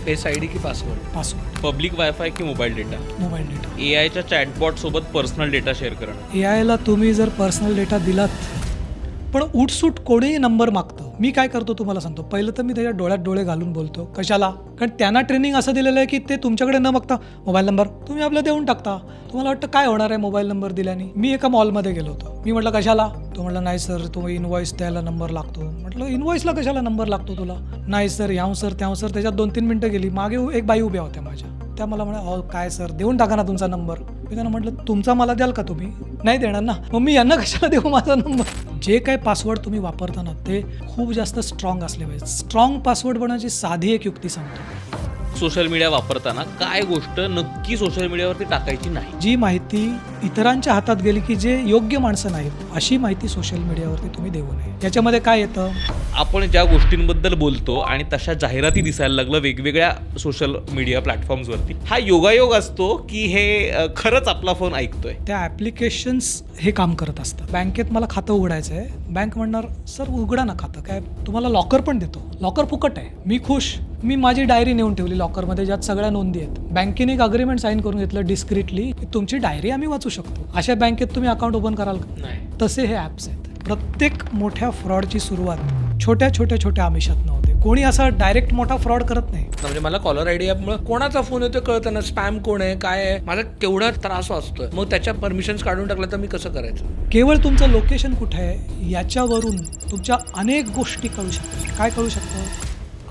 Face I D की password, public wifi की mobile data, mobile data. AIच्या chatbot सोबत पर्सनल डेटा शेअर करणं. AIला तुम्ही जर पर्सनल डेटा दिलात, पण उठसूट कोणीही नंबर मागतं. मी काय करतो तुम्हाला सांगतो. पहिलं तर मी त्याच्या डोळ्यात डोळे घालून बोलतो. कशाला? कारण त्यांना ट्रेनिंग असं दिलेलं आहे की ते तुमच्याकडे न बघता मोबाईल नंबर तुम्ही आपलं देऊन टाकता. तुम्हाला वाटतं काय होणार आहे मोबाईल नंबर दिल्याने. मी एका मॉलमध्ये गेलो होतो. मी म्हटलं कशाला? तो म्हटलं नाही सर, तो इनवॉइस द्यायला नंबर लागतो. म्हटलं इनवॉइसला कशाला नंबर लागतो तुला? नाही सर, ह्याव सर त्याव सर. त्याच्यात 2-3 मिनटं गेली. मागे एक बाई उभ्या होत्या माझ्या. त्या मला म्हणा अहो काय सर, देऊन टाका ना तुमचा नंबर. मी त्यांना म्हटलं तुमचा मला द्याल का तुम्ही? नाही देणार ना. मग मी यांना कशाला देऊ माझा नंबर? जे काय पासवर्ड तुम्ही वापरता ना ते खूप जास्त स्ट्रॉंग असले पाहिजे. स्ट्रॉंग पासवर्ड बनवायची साधी एक युक्ती सांगतो. सोशल मीडिया वापरताना काय गोष्ट नक्की सोशल मीडियावरती टाकायची नाही. जी माहिती इतरांच्या हातात गेली की जे योग्य माणसं नाहीत अशी माहिती सोशल मीडियावरती तुम्ही देऊ नये. याच्यामध्ये काय येतं? आपण ज्या गोष्टींबद्दल बोलतो आणि तशा जाहिराती दिसायला लागलं वेगवेगळ्या सोशल मीडिया प्लॅटफॉर्म्सवरती, हा योगायोग असतो की हे खरंच आपला फोन ऐकतोय. त्या ॲप्लिकेशन्स हे काम करत असतात. बँकेत मला खातं उघडायचं आहे. बँक म्हणणार सर उघडा ना खातं, काय तुम्हाला लॉकर पण देतो, लॉकर फुकट आहे. मी खुश. मी माझी डायरी नेऊन ठेवली लॉकरमध्ये ज्यात सगळ्या नोंदी आहेत. बँकेने एक अग्रीमेंट साईन करून घेतलं डिस्क्रिटली की तुमची डायरी आम्ही वाचू शकतो. अशा बँकेत तुम्ही अकाउंट ओपन कराल का? नाही. तसे हे ॲप्स आहेत. प्रत्येक मोठ्या फ्रॉडची सुरुवात छोट्या आमिषातनं होते. कोणी असा डायरेक्ट मोठा फ्रॉड करत नाही. म्हणजे मला कॉलर आय डी ॲपमुळे कोणाचा फोन येतो कळतं ना, स्पॅम कोण आहे काय आहे, माझा केवढा त्रास वाचतोय. मग त्याच्या परमिशन्स काढून टाकल्या तर मी कसं करायचं? केवळ तुमचं लोकेशन कुठे आहे याच्यावरून तुमच्या अनेक गोष्टी कळू शकतात. काय कळू शकतं?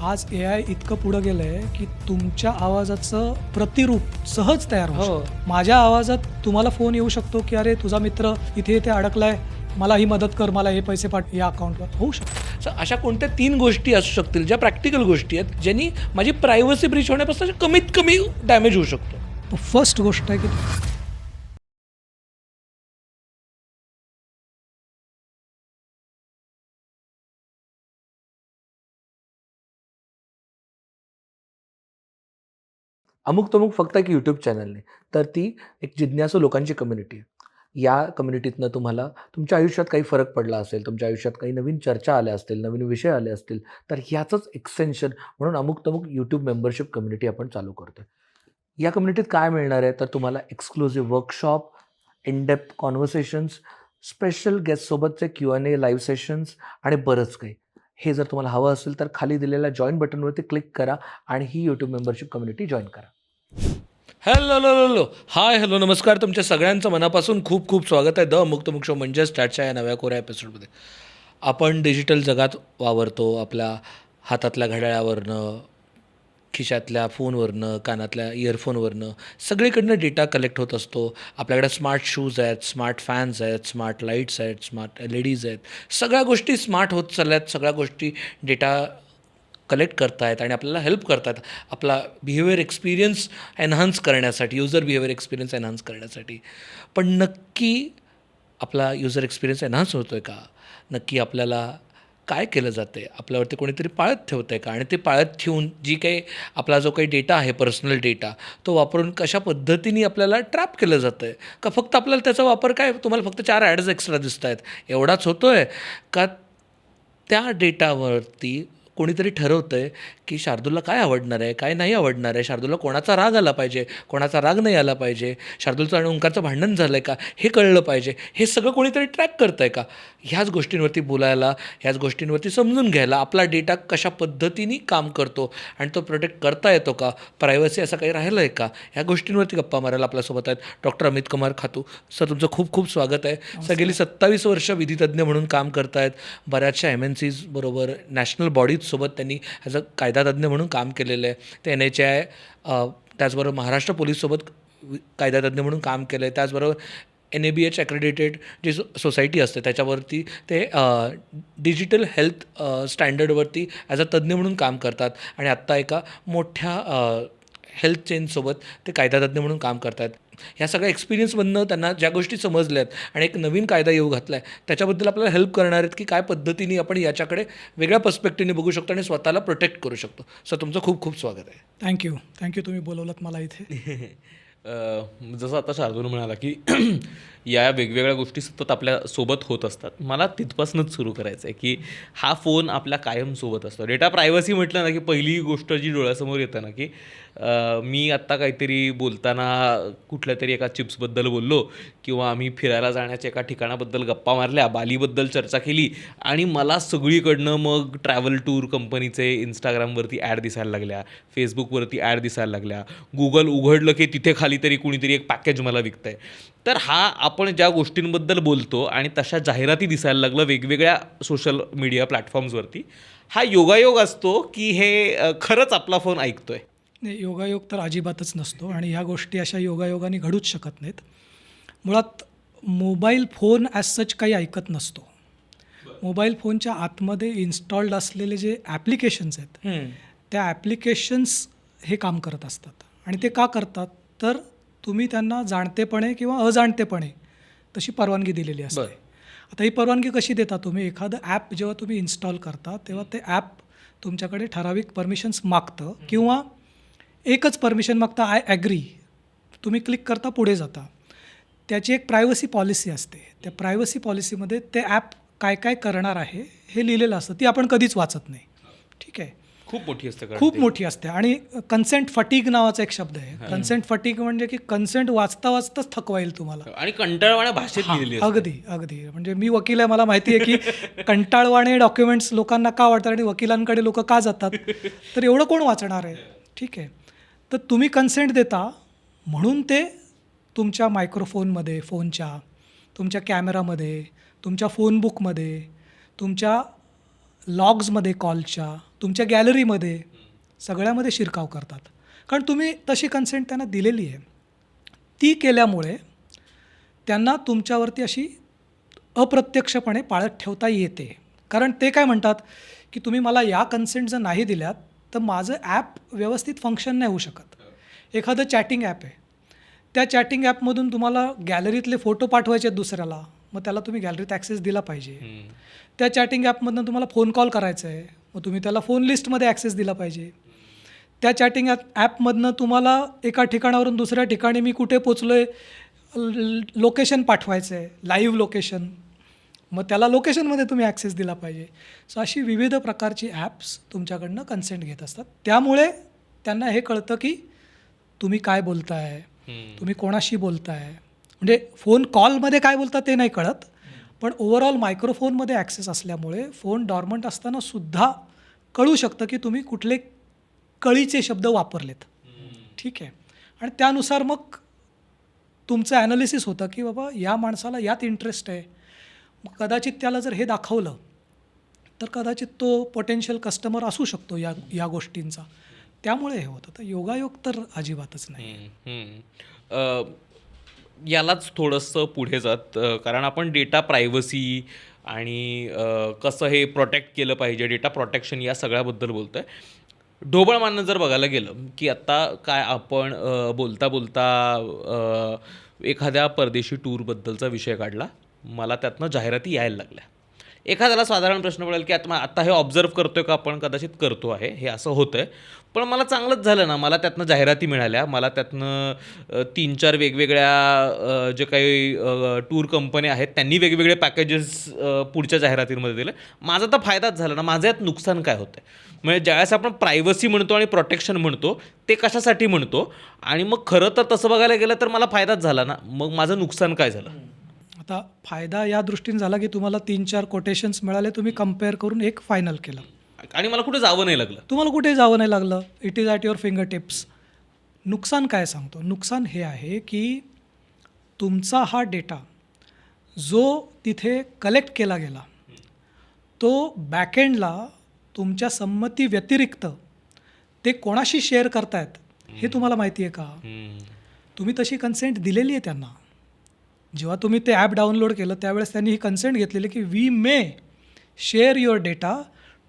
आज AI इतकं पुढं गेलं आहे की तुमच्या आवाजाचं प्रतिरूप सहज तयार होऊ शकतं. माझ्या आवाजात तुम्हाला फोन येऊ शकतो की अरे तुझा मित्र इथे इथे अडकलाय, मला ही मदत कर, मला हे पैसे पाठ या अकाउंटवर. होऊ शकतं. अशा कोणत्या 3 गोष्टी असू शकतील ज्या प्रॅक्टिकल गोष्टी आहेत ज्यांनी माझी प्रायव्हसी ब्रीच होण्यापासून कमीत कमी डॅमेज होऊ शकतो? फर्स्ट गोष्ट आहे की अमुक तमुक फक्त एक यूट्यूब चॅनल नाही, तर ती एक जिज्ञासू लोकांची कम्युनिटी आहे. या कम्युनिटीतनं तुम्हाला तुमच्या आयुष्यात काही फरक पडला असेल, तुमच्या आयुष्यात काही नवीन चर्चा आल्या असतील, नवीन विषय आले असतील, तर ह्याचंच एक्सटेन्शन म्हणून अमुक तमुक यूट्यूब मेंबरशिप कम्युनिटी आपण चालू करतो आहे. या कम्युनिटीत काय मिळणार आहे तर तुम्हाला exclusive workshop, in depth conversations, special गेस्टसोबतचे Q&A लाईव्ह सेशन्स आणि बरंच काही. हे जर तुम्हाला हवं असेल तर खाली दिलेल्या जॉईन बटनवरती क्लिक करा आणि ही यूट्यूब मेंबरशिप कम्युनिटी जॉईन करा. हाय हॅलो नमस्कार. तुमच्या सगळ्यांचं मनापासून खूप खूप स्वागत आहे द मुक्त मुक्त शो म्हणजेच चॅटच्या या नव्या कोऱ्या एपिसोडमध्ये. आपण डिजिटल जगात वावरतो. आपल्या हातातल्या घड्याळावरनं, खिशातल्या फोनवरनं, कानातल्या इयरफोनवरनं सगळीकडनं डेटा कलेक्ट होत असतो. आपल्याकडे स्मार्ट शूज आहेत, स्मार्ट फॅन्स आहेत, स्मार्ट लाईट्स आहेत, स्मार्ट LEDs आहेत. सगळ्या गोष्टी स्मार्ट होत चालल्यात. सगळ्या गोष्टी डेटा कलेक्ट करतायत आणि आपल्याला हेल्प करतात आपला बिहेवियर एक्सपिरियन्स एन्हान्स करण्यासाठी, युजर बिहेवियर एक्सपिरियन्स एन्हान्स करण्यासाठी. पण नक्की आपला युजर एक्सपिरियन्स एन्हान्स होतो आहे का? नक्की आपल्याला काय केलं जातं आहे? आपल्यावरती कोणीतरी पाळत ठेवतं आहे का? आणि ते पाळत ठेवून जी काही आपला जो काही डेटा आहे, पर्सनल डेटा, तो वापरून कशा पद्धतीने आपल्याला ट्रॅप केलं जातं आहे का? फक्त आपल्याला त्याचा वापर काय, तुम्हाला फक्त 4 ॲड्स एक्स्ट्रा दिसत आहेत एवढाच होतो आहे का? त्या डेटावरती कोणीतरी ठरवतं आहे की शार्दूलला काय आवडणार आहे, काय नाही आवडणार आहे, शार्दूलला कोणाचा राग आला पाहिजे, कोणाचा राग नाही आला पाहिजे, शार्दूलचं आणि ओंकारचं भांडण झालं आहे का हे कळलं पाहिजे. हे सगळं कोणीतरी ट्रॅक करतं आहे का? ह्याच गोष्टींवरती बोलायला, ह्याच गोष्टींवरती समजून घ्यायला, आपला डेटा कशा पद्धतीने काम करतो आणि तो प्रोटेक्ट करता येतो का, प्रायव्हसी असं काही राहिलं आहे का, ह्या गोष्टींवरती गप्पा मारायला आपल्यासोबत आहेत डॉक्टर अमित कुमार खातू. सर तुमचं खूप खूप स्वागत आहे. सर गेली 27 वर्ष विधितज्ञ म्हणून काम करत आहेत. बऱ्याचशा MNCs बरोबर, नॅशनल बॉडीजसोबत त्यांनी ॲज अ कायदातज्ञ म्हणून काम केलेलं आहे. ते NHI, त्याचबरोबर महाराष्ट्र पोलीससोबत कायदातज्ञ म्हणून काम केलं आहे. त्याचबरोबर NABH ॲक्रेडिटेड जी सोसायटी असते त्याच्यावरती ते डिजिटल हेल्थ स्टँडर्डवरती ॲज अ तज्ज्ञ म्हणून काम करतात. आणि आत्ता एका मोठ्या हेल्थ चेनसोबत ते कायदातज्ञ म्हणून काम करत आहेत. ह्या सगळ्या एक्सपिरियन्समधनं त्यांना ज्या गोष्टी समजल्या आहेत आणि एक नवीन कायदा येऊ घातला आहे त्याच्याबद्दल आपल्याला हेल्प करणार आहेत की काय पद्धतीने आपण याच्याकडे वेगळ्या पर्स्पेक्टिव्हने बघू शकतो आणि स्वतःला प्रोटेक्ट करू शकतो. सर तुमचं खूप खूप स्वागत आहे. थँक्यू तुम्ही बोलवलात मला इथे. जसं आता शार्दूल म्हणाला की या वेगवेगळ्या गोष्टी सतत आपल्या सोबत होत असतात. मला तिथपासूनच सुरू करायचं आहे की हा फोन आपल्या कायम सोबत असतो. डेटा प्रायव्हसी म्हटलं ना की पहिली गोष्ट जी डोळ्यासमोर येतं ना की मी आत्ता काहीतरी बोलताना कुठल्या तरी एका चिप्सबद्दल बोललो किंवा आम्ही फिरायला जाण्याच्या एका ठिकाणाबद्दल गप्पा मारल्या, बालीबद्दल चर्चा केली आणि मला सगळीकडनं मग ट्रॅव्हल टूर कंपनीचे इंस्टाग्रामवरती ॲड दिसायला लागल्या, फेसबुकवरती ॲड दिसायला लागल्या, गुगल उघडलं की तिथे खाली तरी कुणीतरी एक पॅकेज मला विकतं आहे. तर हा आपण ज्या गोष्टींबद्दल बोलतो आणि तशा जाहिराती दिसायला लागलं वेगवेगळ्या सोशल मीडिया प्लॅटफॉर्म्सवरती, हा योगायोग असतो की हे खरंच आपला फोन ऐकतोय. नाही, योगायोग तर अजिबातच नसतो आणि ह्या गोष्टी अशा योगायोगाने घडूच शकत नाहीत. मुळात मोबाईल फोन ॲज सच काही ऐकत नसतो. मोबाईल फोनच्या आतमध्ये इन्स्टॉल्ड असलेले जे ॲप्लिकेशन्स आहेत त्या ॲप्लिकेशन्स हे काम करत असतात. आणि ते का करतात तर तुम्ही त्यांना जाणतेपणे किंवा अजाणतेपणे तशी परवानगी दिलेली असते. बरं. आता ही परवानगी कशी देता तुम्ही? एखादं ॲप जेव्हा तुम्ही इन्स्टॉल करता तेव्हा ते ॲप तुमच्याकडे ठराविक परमिशन्स मागतं किंवा एकच परमिशन मागता, आय ॲग्री. तुम्ही क्लिक करता, पुढे जाता. त्याची एक प्रायव्हसी पॉलिसी असते. त्या प्रायव्हसी पॉलिसीमध्ये ते ॲप काय काय करणार आहे हे लिहिलेलं असतं. ती आपण कधीच वाचत नाही. ठीक आहे, खूप मोठी असते कारण खूप ती. मोठी असते. आणि कन्सेंट फटीग नावाचा एक शब्द आहे. कन्सेंट फटीग म्हणजे की कन्सेंट वाचता वाचताच थकवाईल तुम्हाला. आणि कंटाळवाण्या भाषेत लिहिलेली असते. अगदी अगदी. म्हणजे मी वकील आहे, मला माहिती आहे की कंटाळवाणे डॉक्युमेंट्स लोकांना का वाटतात आणि वकिलांकडे लोक का जातात. तर एवढं कोण वाचणार आहे? ठीक आहे, तर तुम्ही कन्सेंट देता म्हणून ते तुमच्या मायक्रोफोनमध्ये, फोनच्या, तुमच्या कॅमेरामध्ये, तुमच्या फोनबुकमध्ये, तुमच्या लॉग्समध्ये, कॉलच्या, तुमच्या गॅलरीमध्ये, सगळ्यामध्ये शिरकाव करतात. कारण तुम्ही तशी कन्सेंट त्यांना दिलेली आहे. ती केल्यामुळे त्यांना तुमच्यावरती अशी अप्रत्यक्षपणे पाळत ठेवता येते. कारण ते काय म्हणतात की तुम्ही मला या कन्सेंट जर नाही दिल्यात तर माझं ॲप व्यवस्थित फंक्शन नाही होऊ शकत. एखादं चॅटिंग ॲप आहे, त्या चॅटिंग ॲपमधून तुम्हाला गॅलरीतले फोटो पाठवायचे आहेत दुसऱ्याला, मग त्याला तुम्ही गॅलरीत ॲक्सेस दिला पाहिजे. त्या चॅटिंग ॲपमधून तुम्हाला फोन कॉल करायचा आहे, मग तुम्ही त्याला फोन लिस्टमध्ये ॲक्सेस दिला पाहिजे. त्या चॅटिंग ॲपमधनं तुम्हाला एका ठिकाणावरून दुसऱ्या ठिकाणी मी कुठे पोचलो आहे लोकेशन पाठवायचं आहे, लाईव्ह लोकेशन, मग त्याला लोकेशनमध्ये तुम्ही ॲक्सेस दिला पाहिजे. सो अशी विविध प्रकारची ॲप्स तुमच्याकडनं कन्सेंट घेत असतात. त्यामुळे त्यांना हे कळतं की तुम्ही काय बोलताय, तुम्ही कोणाशी बोलताय. म्हणजे फोन कॉलमध्ये काय बोलता ते नाही कळत, पण ओव्हरऑल मायक्रोफोनमध्ये ॲक्सेस असल्यामुळे फोन डॉर्मंट असताना सुद्धा कळू शकतं की तुम्ही कुठले कळीचे शब्द वापरलेत. ठीक आहे, आणि त्यानुसार मग तुमचं ॲनालिसिस होतं की बाबा या माणसाला यात इंटरेस्ट आहे. मग कदाचित त्याला जर हे दाखवलं तर कदाचित तो पोटेन्शियल कस्टमर असू शकतो या गोष्टींचा. त्यामुळे हे होतं. तर योगायोग तर अजिबातच नाही. यालाच थोडंसं पुढे जात कारण आपण डेटा प्रायव्हसी आणि कसं हे प्रोटेक्ट केलं पाहिजे, डेटा प्रोटेक्शन या सगळ्याबद्दल बोलतो आहे. ढोबळमानं जर बघायला गेलं की आत्ता काय आपण बोलता बोलता एखाद्या परदेशी टूरबद्दलचा विषय काढला, मला त्यातनं जाहिराती यायला लागल्या. एखाद्याला साधारण प्रश्न पडेल की आता हे ऑब्झर्व करतोय का आपण? कदाचित करतो आहे, हे असं होतं आहे. पण मला चांगलंच झालं ना, मला त्यातनं जाहिराती मिळाल्या, मला त्यातनं 3-4 वेगवेगळ्या जे काही टूर कंपन्या आहेत त्यांनी वेगवेगळे पॅकेजेस पुढच्या जाहिरातींमध्ये दिले. माझा तर फायदाच झाला ना. माझं यात नुकसान काय होतं आहे? म्हणजे ज्यावेळेस आपण प्रायव्हसी म्हणतो आणि प्रोटेक्शन म्हणतो ते कशासाठी म्हणतो, आणि मग खरं तर तसं बघायला गेलं तर मला फायदाच झाला ना, मग माझं नुकसान काय झालं? आता फायदा या दृष्टीने झाला की तुम्हाला 3-4 कोटेशन्स मिळाले, तुम्ही कम्पेअर करून एक फायनल केलं आणि मला कुठे जावं नाही लागलं. तुम्हाला कुठे जावं नाही लागलं. It is at your finger tips. नुकसान काय सांगतो? नुकसान हे आहे की तुमचा हा डेटा जो तिथे कलेक्ट केला गेला तो बॅकएंडला तुमच्या संमती व्यतिरिक्त ते कोणाशी शेअर करतायत हे तुम्हाला माहिती आहे का? तुम्ही तशी कन्सेंट दिलेली आहे त्यांना. जेव्हा तुम्ही ते ॲप डाउनलोड केलं त्यावेळेस त्यांनी ही कन्सेंट घेतलेली की we may share your data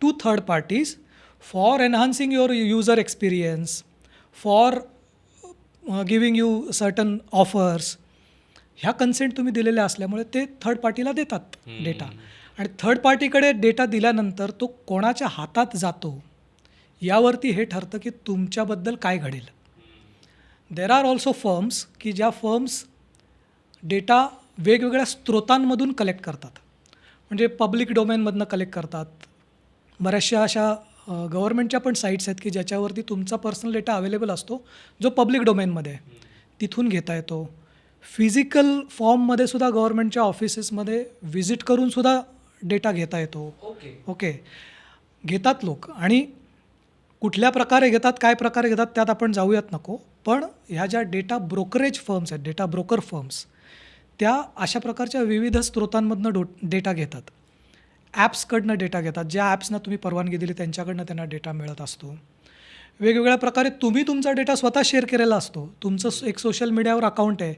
to third parties for enhancing your user experience, for giving you certain offers. ह्या कन्सेंट तुम्ही दिलेल्या असल्यामुळे ते थर्ड पार्टीला देतात डेटा. आणि थर्ड पार्टीकडे डेटा दिल्यानंतर तो कोणाच्या हातात जातो यावरती हे ठरतं की तुमच्याबद्दल काय घडेल. देर आर ऑल्सो फर्म्स की ज्या फर्म्स डेटा वेगवेगळ्या स्रोतांमधून कलेक्ट करतात. म्हणजे पब्लिक डोमेनमधनं कलेक्ट करतात. बऱ्याचशा अशा गव्हर्नमेंटच्या पण साईट्स आहेत की ज्याच्यावरती तुमचा पर्सनल डेटा अवेलेबल असतो जो पब्लिक डोमेनमध्ये आहे, तिथून घेता येतो. फिजिकल फॉर्ममध्ये सुद्धा गव्हर्नमेंटच्या ऑफिसेसमध्ये व्हिजिट करूनसुद्धा डेटा घेता येतो. ओके, घेतात लोक. आणि कुठल्या प्रकारे घेतात, काय प्रकारे घेतात त्यात आपण जाऊयात नको. पण ह्या ज्या डेटा ब्रोकरेज फर्म्स आहेत, डेटा ब्रोकर फर्म्स, त्या अशा प्रकारच्या विविध स्रोतांमधनं डेटा घेतात. ॲप्सकडनं डेटा घेतात. ज्या ॲप्सना तुम्ही परवानगी दिली त्यांच्याकडनं त्यांना डेटा मिळत असतो. वेगवेगळ्या प्रकारे तुम्ही तुमचा डेटा स्वतः शेअर केलेला असतो. तुमचं एक सोशल मीडियावर अकाउंट आहे,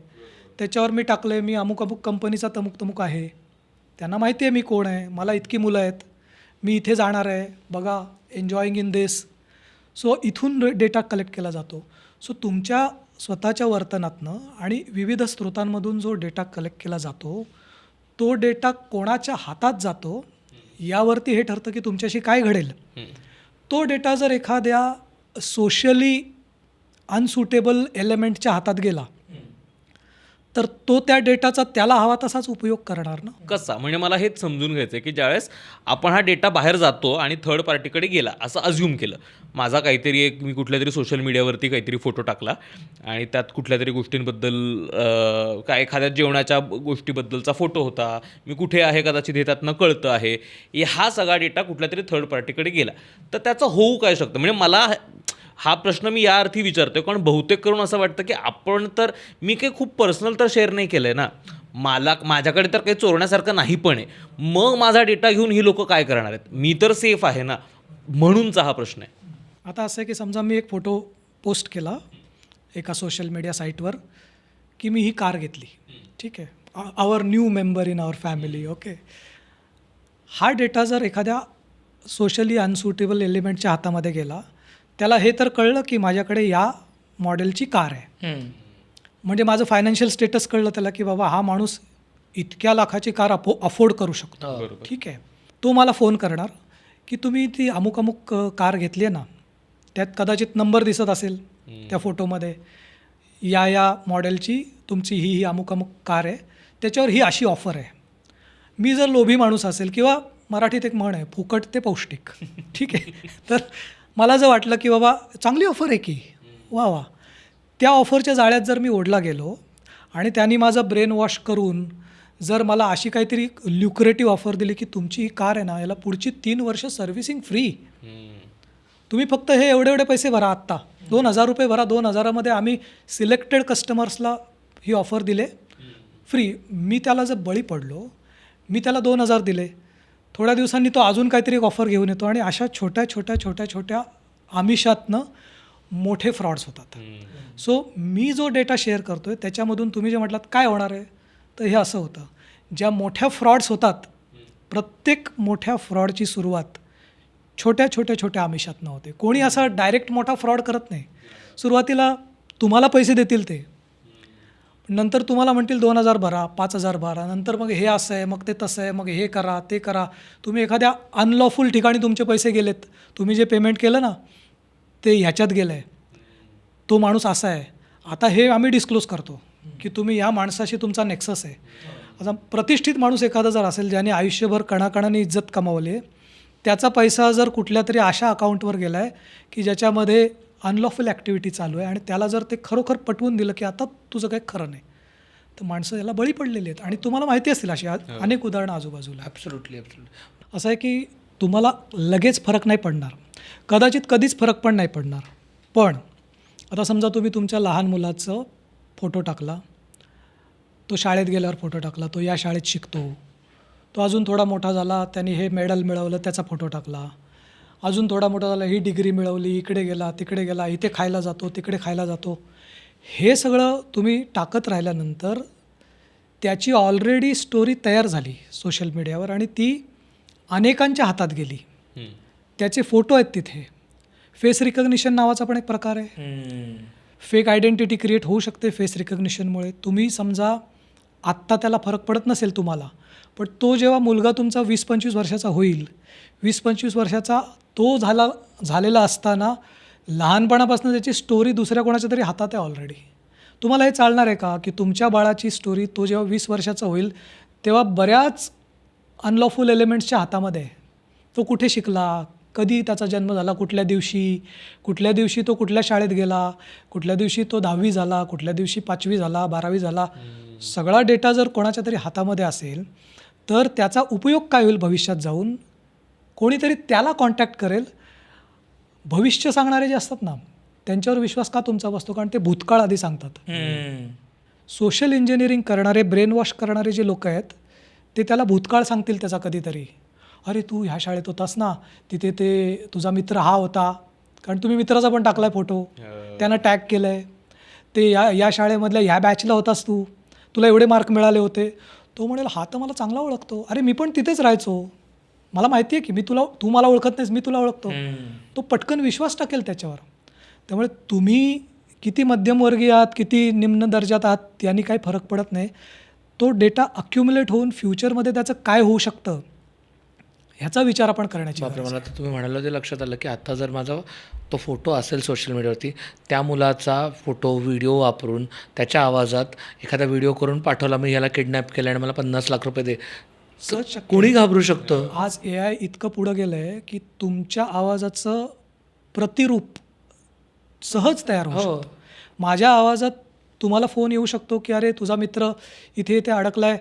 त्याच्यावर मी टाकलं आहे मी अमुक अमुक कंपनीचा तमुक आहे. त्यांना माहिती आहे मी कोण आहे, मला इतकी मुलं आहेत, मी इथे जाणार आहे, बघा एन्जॉईंग इन दिस. सो इथून डेटा कलेक्ट केला जातो. सो तुमच्या स्वतःच्या वर्तनातनं आणि विविध स्रोतांमधून जो डेटा कलेक्ट केला जातो तो डेटा कोणाच्या हातात जातो यावरती हे ठरतं की तुमच्याशी काय घडेल. तो डेटा जर एखाद्या सोशली अनसुटेबल एलिमेंटच्या हातात गेला तर तो त्या डेटाचा त्याला हवा तसाच उपयोग करणार ना. कसा, म्हणजे मला हेच समजून घ्यायचं आहे की ज्यावेळेस आपण हा डेटा बाहेर जातो आणि थर्ड पार्टीकडे गेला असं अज्युम केलं, माझा काहीतरी एक मी कुठल्या तरी सोशल मीडियावरती काहीतरी फोटो टाकला आणि त्यात कुठल्या तरी गोष्टींबद्दल काय एखाद्या जेवणाच्या गोष्टीबद्दलचा फोटो होता, मी कुठे आहे कदाचित हे त्यातनं कळतं आहे, हा सगळा डेटा कुठल्या तरी थर्ड पार्टीकडे गेला तर त्याचं होऊ काय शकतं. म्हणजे मला हा प्रश्न मी या अर्थी विचारतोय कारण बहुतेक करून असं वाटतं की आपण तर मी काही खूप पर्सनल तर शेअर नाही केलं आहे ना, माझ्याकडे तर काही चोरण्यासारखं नाही पण आहे, मग माझा डेटा घेऊन ही लोकं काय करणार आहेत, मी तर सेफ आहे ना, म्हणूनचा हा प्रश्न आहे. आता असं आहे की समजा मी एक फोटो पोस्ट केला एका सोशल मीडिया साईटवर की मी ही कार घेतली, ठीक आहे, our new member in our family. Okay, हा डेटा जर एखाद्या सोशली अनसुटेबल एलिमेंटच्या हातामध्ये गेला, त्याला हे तर कळलं की माझ्याकडे या मॉडेलची कार आहे, म्हणजे माझं फायनान्शियल स्टेटस कळलं त्याला की बाबा हा माणूस इतक्या लाखाची कार अफोर्ड करू शकतो. ठीक आहे, तो मला फोन करणार की तुम्ही ती अमुक अमुक कार घेतली आहे ना, त्यात कदाचित नंबर दिसत असेल त्या फोटोमध्ये, या मॉडेलची तुमची ही अमुक अमुक कार आहे, त्याच्यावर ही अशी ऑफर आहे. मी जर लोभी माणूस असेल किंवा मराठीत एक म्हण आहे फुकट ते पौष्टिक, ठीक आहे, तर मला जर वाटलं की बाबा चांगली ऑफर आहे की वा, त्या ऑफरच्या जाळ्यात जर मी ओढला गेलो आणि त्यांनी माझं ब्रेन वॉश करून जर मला अशी काहीतरी ल्युक्रेटिव्ह ऑफर दिली की तुमची ही कार आहे ना, याला पुढची 3 वर्ष सर्व्हिसिंग फ्री, तुम्ही फक्त हे एवढे पैसे भरा, आत्ता 2,000 रुपये भरा, 2,000मध्ये आम्ही सिलेक्टेड कस्टमर्सला ही ऑफर दिले फ्री. मी त्याला जर बळी पडलो, मी त्याला 2,000 दिले, थोड्या दिवसांनी तो अजून काहीतरी एक ऑफर घेऊन येतो आणि अशा छोट्या आमिषातनं मोठे फ्रॉड्स होतात. सो मी जो डेटा शेअर करतो आहे त्याच्यामधून तुम्ही जे म्हटलात काय होणार आहे, तर हे असं होतं, ज्या मोठ्या फ्रॉड्स होतात प्रत्येक मोठ्या फ्रॉडची सुरुवात छोट्या आमिषातनं होते. कोणी असा डायरेक्ट मोठा फ्रॉड करत नाही. सुरुवातीला तुम्हाला पैसे देतील ते, नंतर तुम्हाला म्हणतील 2,000 भरा, 5,000 भरा, नंतर मग हे असं आहे, मग ते तसं आहे, मग हे करा ते करा. तुम्ही एखाद्या अनलॉफुल ठिकाणी तुमचे पैसे गेलेत, तुम्ही जे पेमेंट केलं ना ते ह्याच्यात गेलं आहे, तो माणूस असा आहे, आता हे आम्ही डिस्क्लोज करतो की तुम्ही या माणसाशी तुमचा नेक्सस आहे. आता प्रतिष्ठित माणूस एखादा जर असेल ज्याने आयुष्यभर कणाकणाने इज्जत कमावली आहे, त्याचा पैसा जर कुठल्या तरी अशा अकाउंटवर गेला आहे की ज्याच्यामध्ये अनलॉफुल ॲक्टिव्हिटी चालू आहे आणि त्याला जर ते खरोखर पटवून दिलं की आता तुझं काही खरं नाही, तर माणसं याला बळी पडलेली आहेत. आणि तुम्हाला माहिती असतील अशी अनेक उदाहरणं आजूबाजूला. ॲब्सोल्युटली. असं आहे की तुम्हाला लगेच फरक नाही पडणार, कदाचित कधीच फरक पण नाही पडणार. पण आता समजा तुम्ही तुमच्या लहान मुलाचं फोटो टाकला, तो शाळेत गेल्यावर फोटो टाकला, तो या शाळेत शिकतो, तो अजून थोडा मोठा झाला, त्यांनी हे मेडल मिळवलं त्याचा फोटो टाकला, अजून थोडा मोठा झाला, ही डिग्री मिळवली, इकडे गेला तिकडे गेला, इथे खायला जातो तिकडे खायला जातो, हे सगळं तुम्ही टाकत राहिल्यानंतर त्याची ऑलरेडी स्टोरी तयार झाली सोशल मीडियावर आणि ती अनेकांच्या हातात गेली. त्याचे फोटो आहेत तिथे. फेस रिकग्निशन नावाचा पण एक प्रकार आहे. फेक आयडेंटिटी क्रिएट होऊ शकते फेस रिकग्निशनमुळे. तुम्ही समजा आत्ता त्याला फरक पडत नसेल तुम्हाला, पण तो जेव्हा मुलगा तुमचा 20-25 वर्षाचा होईल, 20-25 वर्षाचा तो झालेला असताना लहानपणापासून त्याची स्टोरी दुसऱ्या कोणाच्या तरी हातात आहे ऑलरेडी. तुम्हाला हे चालणार आहे का की तुमच्या बाळाची स्टोरी तो जेव्हा 20 वर्षाचा होईल तेव्हा बऱ्याच अनलॉफुल एलिमेंट्सच्या हातामध्ये आहे. तो कुठे शिकला, कधी त्याचा जन्म झाला, कुठल्या दिवशी तो कुठल्या शाळेत गेला, कुठल्या दिवशी तो 10वी झाला, कुठल्या दिवशी 5वी झाला, 12वी झाला, सगळा डेटा जर कोणाच्या तरी हातामध्ये असेल तर त्याचा उपयोग काय होईल भविष्यात जाऊन. कोणीतरी त्याला कॉन्टॅक्ट करेल. भविष्य सांगणारे जे असतात ना त्यांच्यावर विश्वास का तुमचा बसतो, कारण ते भूतकाळ आधी सांगतात. सोशल इंजिनिअरिंग करणारे, ब्रेन वॉश करणारे जे लोक आहेत ते त्याला भूतकाळ सांगतील त्याचा कधीतरी. अरे तू ह्या शाळेत होतास ना, तिथे ते तुझा मित्र हा होता, कारण तुम्ही मित्राचा पण टाकला आहे फोटो, त्यानं टॅग केलं आहे, ते या शाळेमधल्या ह्या बॅचला होतास तू, तुला एवढे मार्क मिळाले होते. तो म्हणेल हा तर मला चांगला ओळखतो, अरे मी पण तिथेच राहायचो, मला माहिती आहे की तू मला ओळखत नाहीस, मी तुला ओळखतो. तो पटकन विश्वास टाकेल त्याच्यावर. त्यामुळे तुम्ही किती मध्यमवर्गीय आहात, किती निम्न दर्जात आहात यांनी काही फरक पडत नाही. तो डेटा अक्युम्युलेट होऊन फ्युचरमध्ये त्याचं काय होऊ शकतं ह्याचा विचार आपण करण्याची बापरे, गरज मला तर तुम्ही म्हणालं ते लक्षात आलं की आता जर माझा तो फोटो असेल सोशल मीडियावरती, त्या मुलाचा फोटो व्हिडिओ वापरून त्याच्या आवाजात एखादा व्हिडिओ करून पाठवला, मी ह्याला किडनॅप केलं आणि मला 50 लाख रुपये दे, सहज शक्य. कोणी घाबरू शकतं. आज AI इतकं पुढं गेलं आहे की तुमच्या आवाजाचं प्रतिरूप सहज तयार होऊ शकतं. माझ्या आवाजात तुम्हाला फोन येऊ शकतो की अरे तुझा मित्र इथे इथे अडकलाय,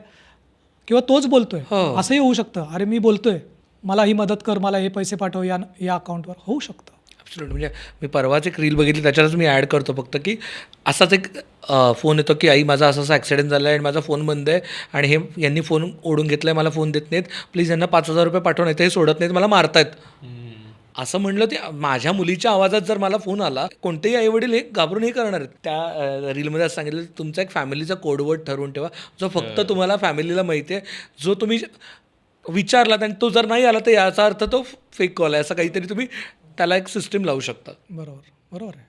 किंवा तोच बोलतोय असंही होऊ शकतं. अरे मी बोलतोय, मला ही मदत कर, मला हे पैसे पाठव या अकाउंटवर, होऊ शकतं. ॲब्सोल्युट. म्हणजे मी परवाच एक रील बघितली, त्याच्यातच मी ॲड करतो फक्त की असाच एक फोन येतो की आई माझा असा ॲक्सिडेंट झाला आहे आणि माझा फोन बंद आहे आणि हे यांनी फोन ओढून घेतला आहे, मला फोन देत नाहीत, प्लीज यांना 5,000 रुपये पाठव, नाही तर हे सोडत नाहीत, मला मारतायत. असं म्हणलं ते माझ्या मुलीच्या आवाजात जर मला फोन आला, कोणतेही आईवडील हे घाबरून हे करणार आहेत. त्या रीलमध्ये असं सांगितलं तुमचा एक फॅमिलीचा कोडवर्ड ठरवून ठेवा, जो फक्त तुम्हाला फॅमिलीला माहिती आहे, जो तुम्ही विचारलात आणि तो जर नाही आला तर याचा अर्थ तो फेक कॉल आहे, असं काहीतरी तुम्ही त्याला एक सिस्टीम लावू शकता. बरोबर आहे.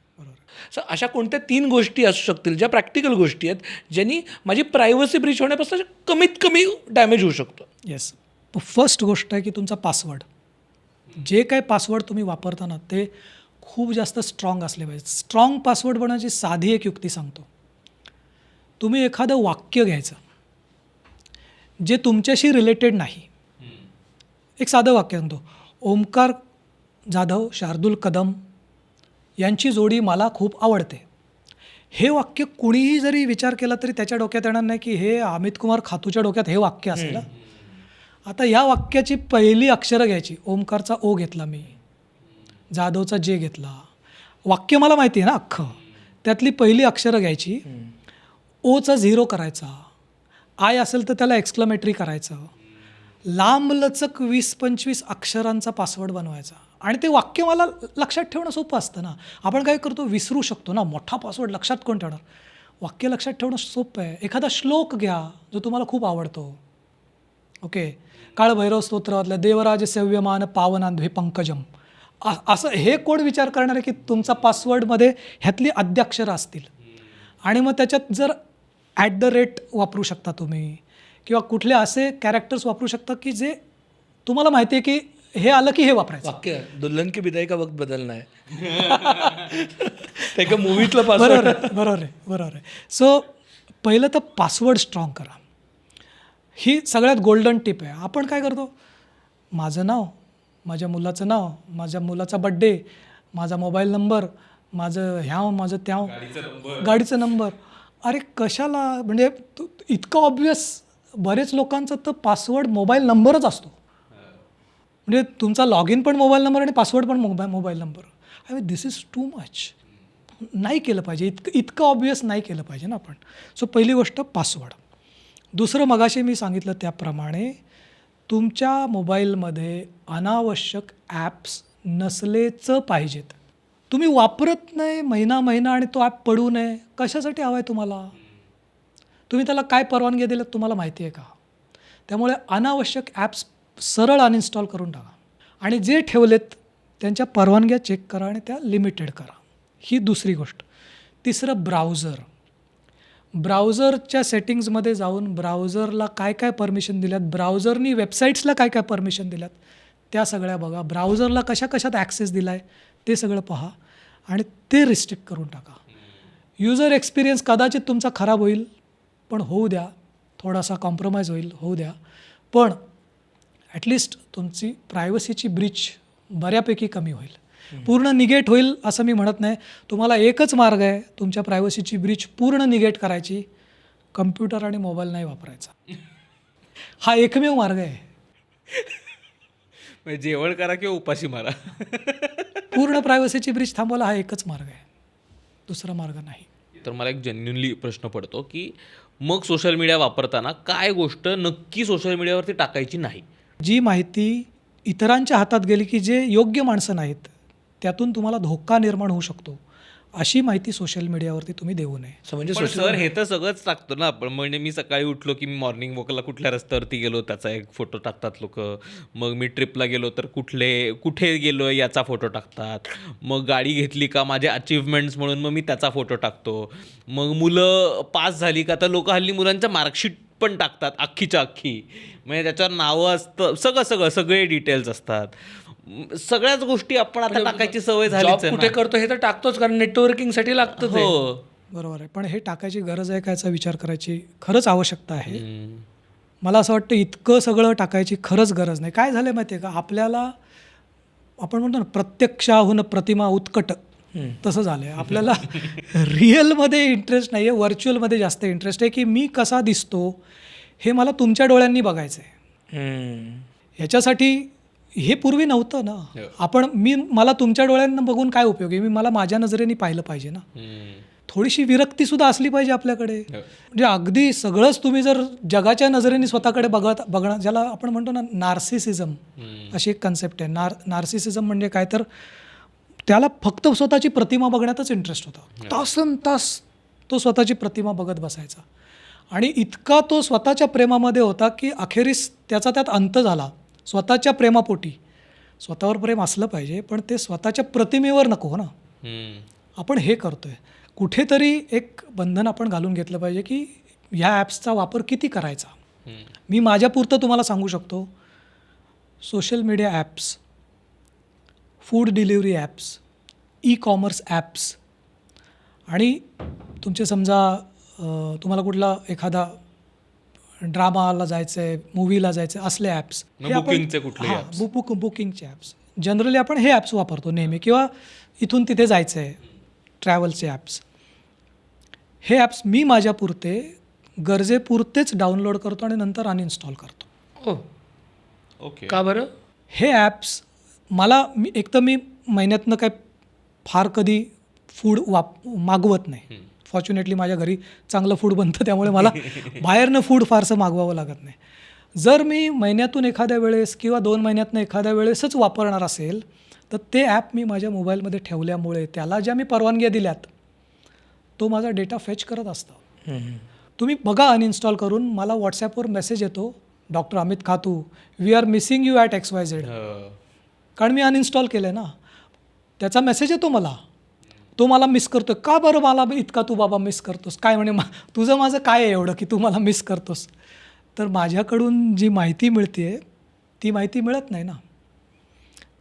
सो अशा कोणत्या 3 गोष्टी असू शकतील ज्या प्रॅक्टिकल गोष्टी आहेत ज्यांनी माझी प्रायव्हसी ब्रीच होण्यापासून कमीत कमी डॅमेज होऊ शकतो. येस. फर्स्ट गोष्ट आहे की तुमचा पासवर्ड, जे काही पासवर्ड तुम्ही वापरता ना ते खूप जास्त स्ट्रॉंग असले पाहिजे. स्ट्रॉंग पासवर्ड बनवायची साधी एक युक्ती सांगतो. तुम्ही एखादं वाक्य घ्यायचं जे तुमच्याशी रिलेटेड नाही. एक साधं वाक्य सांगतो, ओमकार जाधव, शार्दूल कदम यांची जोडी मला खूप आवडते. हे वाक्य कुणीही जरी विचार केला तरी त्याच्या डोक्यात येणार नाही की हे अमित कुमार खातूच्या डोक्यात हे वाक्य असेल. आता या वाक्याची पहिली अक्षरं घ्यायची. ओमकारचा ओ घेतला मी, जाधवचा जे घेतला, वाक्य मला माहिती आहे ना अख्खं, त्यातली पहिली अक्षरं घ्यायची. ओचा 0 करायचा, आय असेल तर त्याला एक्सक्लेमेटरी करायचं, लांबलचक 20-25 अक्षरांचा पासवर्ड बनवायचा. आणि ते वाक्य मला लक्षात ठेवणं सोपं असतं ना. आपण काय करतो, विसरू शकतो ना, मोठा पासवर्ड लक्षात कोण ठेवणार. वाक्य लक्षात ठेवणं सोपं आहे. एखादा श्लोक घ्या जो तुम्हाला खूप आवडतो. ओके, काळभैरव स्तोत्रातल्या देवराज सेव्यमान पावनांध्वे पंकजम, असं हे कोड विचार करणार आहे की तुमचा पासवर्डमध्ये ह्यातली अद्याक्षरं असतील. आणि मग त्याच्यात जर @ वापरू शकता तुम्ही, किंवा कुठले असे कॅरेक्टर्स वापरू शकता की जे तुम्हाला माहिती आहे की हे आलं की हे वापरायचं. वाक्य दुल्हन की विदाई का वक्त बदलना है. ते का मूवीतलं बरोबर आहे. सो पहिलं तर पासवर्ड स्ट्रॉंग करा. ही सगळ्यात गोल्डन टिप आहे. आपण काय करतो, माझं नाव, माझ्या मुलाचं नाव, माझ्या मुलाचा बड्डे, माझा मोबाईल नंबर, माझं त्या गाडीचा नंबर. अरे कशाला, म्हणजे इतकं ऑब्वियस. बरेच लोकांचं तर पासवर्ड मोबाईल नंबरच असतो. म्हणजे तुमचा लॉग इन पण मोबाईल नंबर आणि पासवर्ड पण mobile number. I mean this is too much. नाही केलं पाहिजे, इतकं ऑब्वियस नाही केलं पाहिजे ना आपण. सो पहिली गोष्ट पासवर्ड. दुसरं, मगाशी मी सांगितलं त्याप्रमाणे तुमच्या मोबाईलमध्ये अनावश्यक ॲप्स नसलेच पाहिजेत. तुम्ही वापरत नाही महिना आणि तो ॲप पडू नये, कशासाठी हवा आहे तुम्हाला? तुम्ही त्याला काय परवानगी दिल्यात तुम्हाला माहिती आहे का? त्यामुळे अनावश्यक ॲप्स सरळ अनइन्स्टॉल करून टाका. आणि जे ठेवलेत त्यांच्या परवानग्या चेक करा आणि त्या लिमिटेड करा. ही दुसरी गोष्ट. तिसरं, ब्राउझरच्या सेटिंग्जमध्ये जाऊन ब्राउझरला काय काय परमिशन दिल्यात, ब्राउझरनी वेबसाईट्सला काय काय परमिशन दिल्यात त्या सगळ्या बघा. ब्राउझरला कशात ॲक्सेस दिला आहे ते सगळं पहा. आणि ते रिस्ट्रिक्ट करून टाका. युजर एक्सपिरियन्स कदाचित तुमचा खराब होईल, पण होऊ द्या. थोडासा कॉम्प्रोमाइज होईल, होऊ द्या. पण ॲटलिस्ट तुमची प्रायव्हसीची ब्रीच बऱ्यापैकी कमी होईल. पूर्ण निगेट होईल असं मी म्हणत नाही. तुम्हाला एकच मार्ग आहे तुमच्या प्रायव्हसीची ब्रीच पूर्ण निगेट करायची, कम्प्युटर आणि मोबाईल नाही वापरायचा. हा एकमेव मार्ग आहे. म्हणजे जेवण करा किंवा उपाशी मारा. पूर्ण प्रायव्हसीची ब्रीच थांबवायला हा एकच मार्ग आहे, दुसरा मार्ग नाही. तर मला एक जेन्युनली प्रश्न पडतो की मग सोशल मीडिया वापरताना काय गोष्ट नक्की सोशल मीडियावरती टाकायची नाही? जी माहिती इतरांच्या हातात गेली की जे योग्य माणसं नाहीत, त्यातून तुम्हाला धोका निर्माण होऊ शकतो, अशी माहिती सोशल मीडियावरती तुम्ही देऊ नये. म्हणजे पण सर हे तर सगळंच टाकतो ना आपण. म्हणजे मी सकाळी उठलो की मी मॉर्निंग वॉकला कुठल्या रस्त्यावरती गेलो त्याचा एक फोटो टाकतात लोक. मग मी ट्रिपला गेलो तर कुठे गेलो याचा फोटो टाकतात. मग गाडी घेतली का माझे अचिव्हमेंट्स म्हणून मग मी त्याचा फोटो टाकतो. मग मुलं पास झाली का तर लोक हल्ली मुलांच्या मार्कशीट पण टाकतात अख्खीच्या अख्खी. म्हणजे त्याच्यावर नावं असतं, सगळे डिटेल्स असतात. सगळ्याच गोष्टी आपण आता टाकायची सवय झालीच जॉब आहे कुठे ना. करतो हे तर टाकतोच, कारण नेटवर्किंगसाठी लागतं ते. हो. बरोबर आहे. पण हे टाकायची गरज आहे का याचा विचार करायची खरंच आवश्यकता आहे. मला असं वाटतं इतकं सगळं टाकायची खरंच गरज नाही. काय झालं माहिती आहे का, आपल्याला आपण म्हणतो ना प्रत्यक्षाहून प्रतिमा उत्कट, तसं झालं आहे. आपल्याला रिअलमध्ये इंटरेस्ट नाही आहे, व्हर्च्युअलमध्ये जास्त इंटरेस्ट आहे की मी कसा दिसतो हे मला तुमच्या डोळ्यांनी बघायचं आहे. ह्याच्यासाठी हे पूर्वी नव्हतं ना. मला तुमच्या डोळ्यांना बघून काय उपयोग आहे, मला माझ्या नजरेने पाहिलं पाहिजे ना. थोडीशी विरक्तीसुद्धा असली पाहिजे आपल्याकडे. म्हणजे अगदी सगळंच तुम्ही जर जगाच्या नजरेने स्वतःकडे बघणं, ज्याला आपण म्हणतो ना नार्सिसिझम, अशी एक कन्सेप्ट आहे. नार्सिसिझम म्हणजे काय तर त्याला फक्त स्वतःची प्रतिमा बघण्यातच इंटरेस्ट होता. तासनतास तो स्वतःची प्रतिमा बघत बसायचा आणि इतका तो स्वतःच्या प्रेमामध्ये होता की अखेरीस त्याचा त्यात अंत झाला. स्वतःच्या प्रेमापोटी. स्वतःवर प्रेम असलं पाहिजे, पण ते स्वतःच्या प्रतिमेवर नको ना. आपण हे करतोय. कुठेतरी एक बंधन आपण घालून घेतलं पाहिजे की ह्या ॲप्सचा वापर किती करायचा. मी माझ्यापुरतं तुम्हाला सांगू शकतो, social media apps, food delivery apps, e commerce apps आणि तुमचे समजा तुम्हाला कुठला एखादा ड्रामाला जायचं आहे, मूवीला जायचं आहे, असले ॲप्स, बुकिंगचे कुठले ॲप्स? बुकिंगचे ॲप्स जनरली आपण हे ॲप्स वापरतो नेहमी. किंवा इथून तिथे जायचं आहे, ट्रॅव्हलचे ॲप्स. हे ॲप्स मी माझ्यापुरते गरजेपुरतेच डाउनलोड करतो आणि नंतर अनइन्स्टॉल करतो. ओके. का बरं? हे ॲप्स मी महिन्यातनं काय फार कधी फूड मागवत नाही. फॉर्च्युनेटली माझ्या घरी चांगलं फूड बनतं, त्यामुळे मला बाहेरनं फूड फारसं मागवावं लागत नाही. जर मी महिन्यातून एखाद्या वेळेस किंवा 2 महिन्यातनं एखाद्या वेळेसच वापरणार असेल तर ते ॲप मी माझ्या मोबाईलमध्ये ठेवल्यामुळे त्याला ज्या मी परवानग्या दिल्यात तो माझा डेटा फेच करत असतो. तुम्ही बघा अनइन्स्टॉल करून. मला व्हॉट्सॲपवर मेसेज येतो, doctor Amit Khatu, we are missing you at XYZ. कारण मी अनइन्स्टॉल केलं आहे ना. त्याचा मेसेज येतो मला, तो मला मिस करतो. का बरं मला इतका तू बाबा मिस करतोस? काय म्हणे तुझं माझं काय आहे एवढं की तू मला मिस करतोस? तर माझ्याकडून जी माहिती मिळते ती माहिती मिळत नाही ना.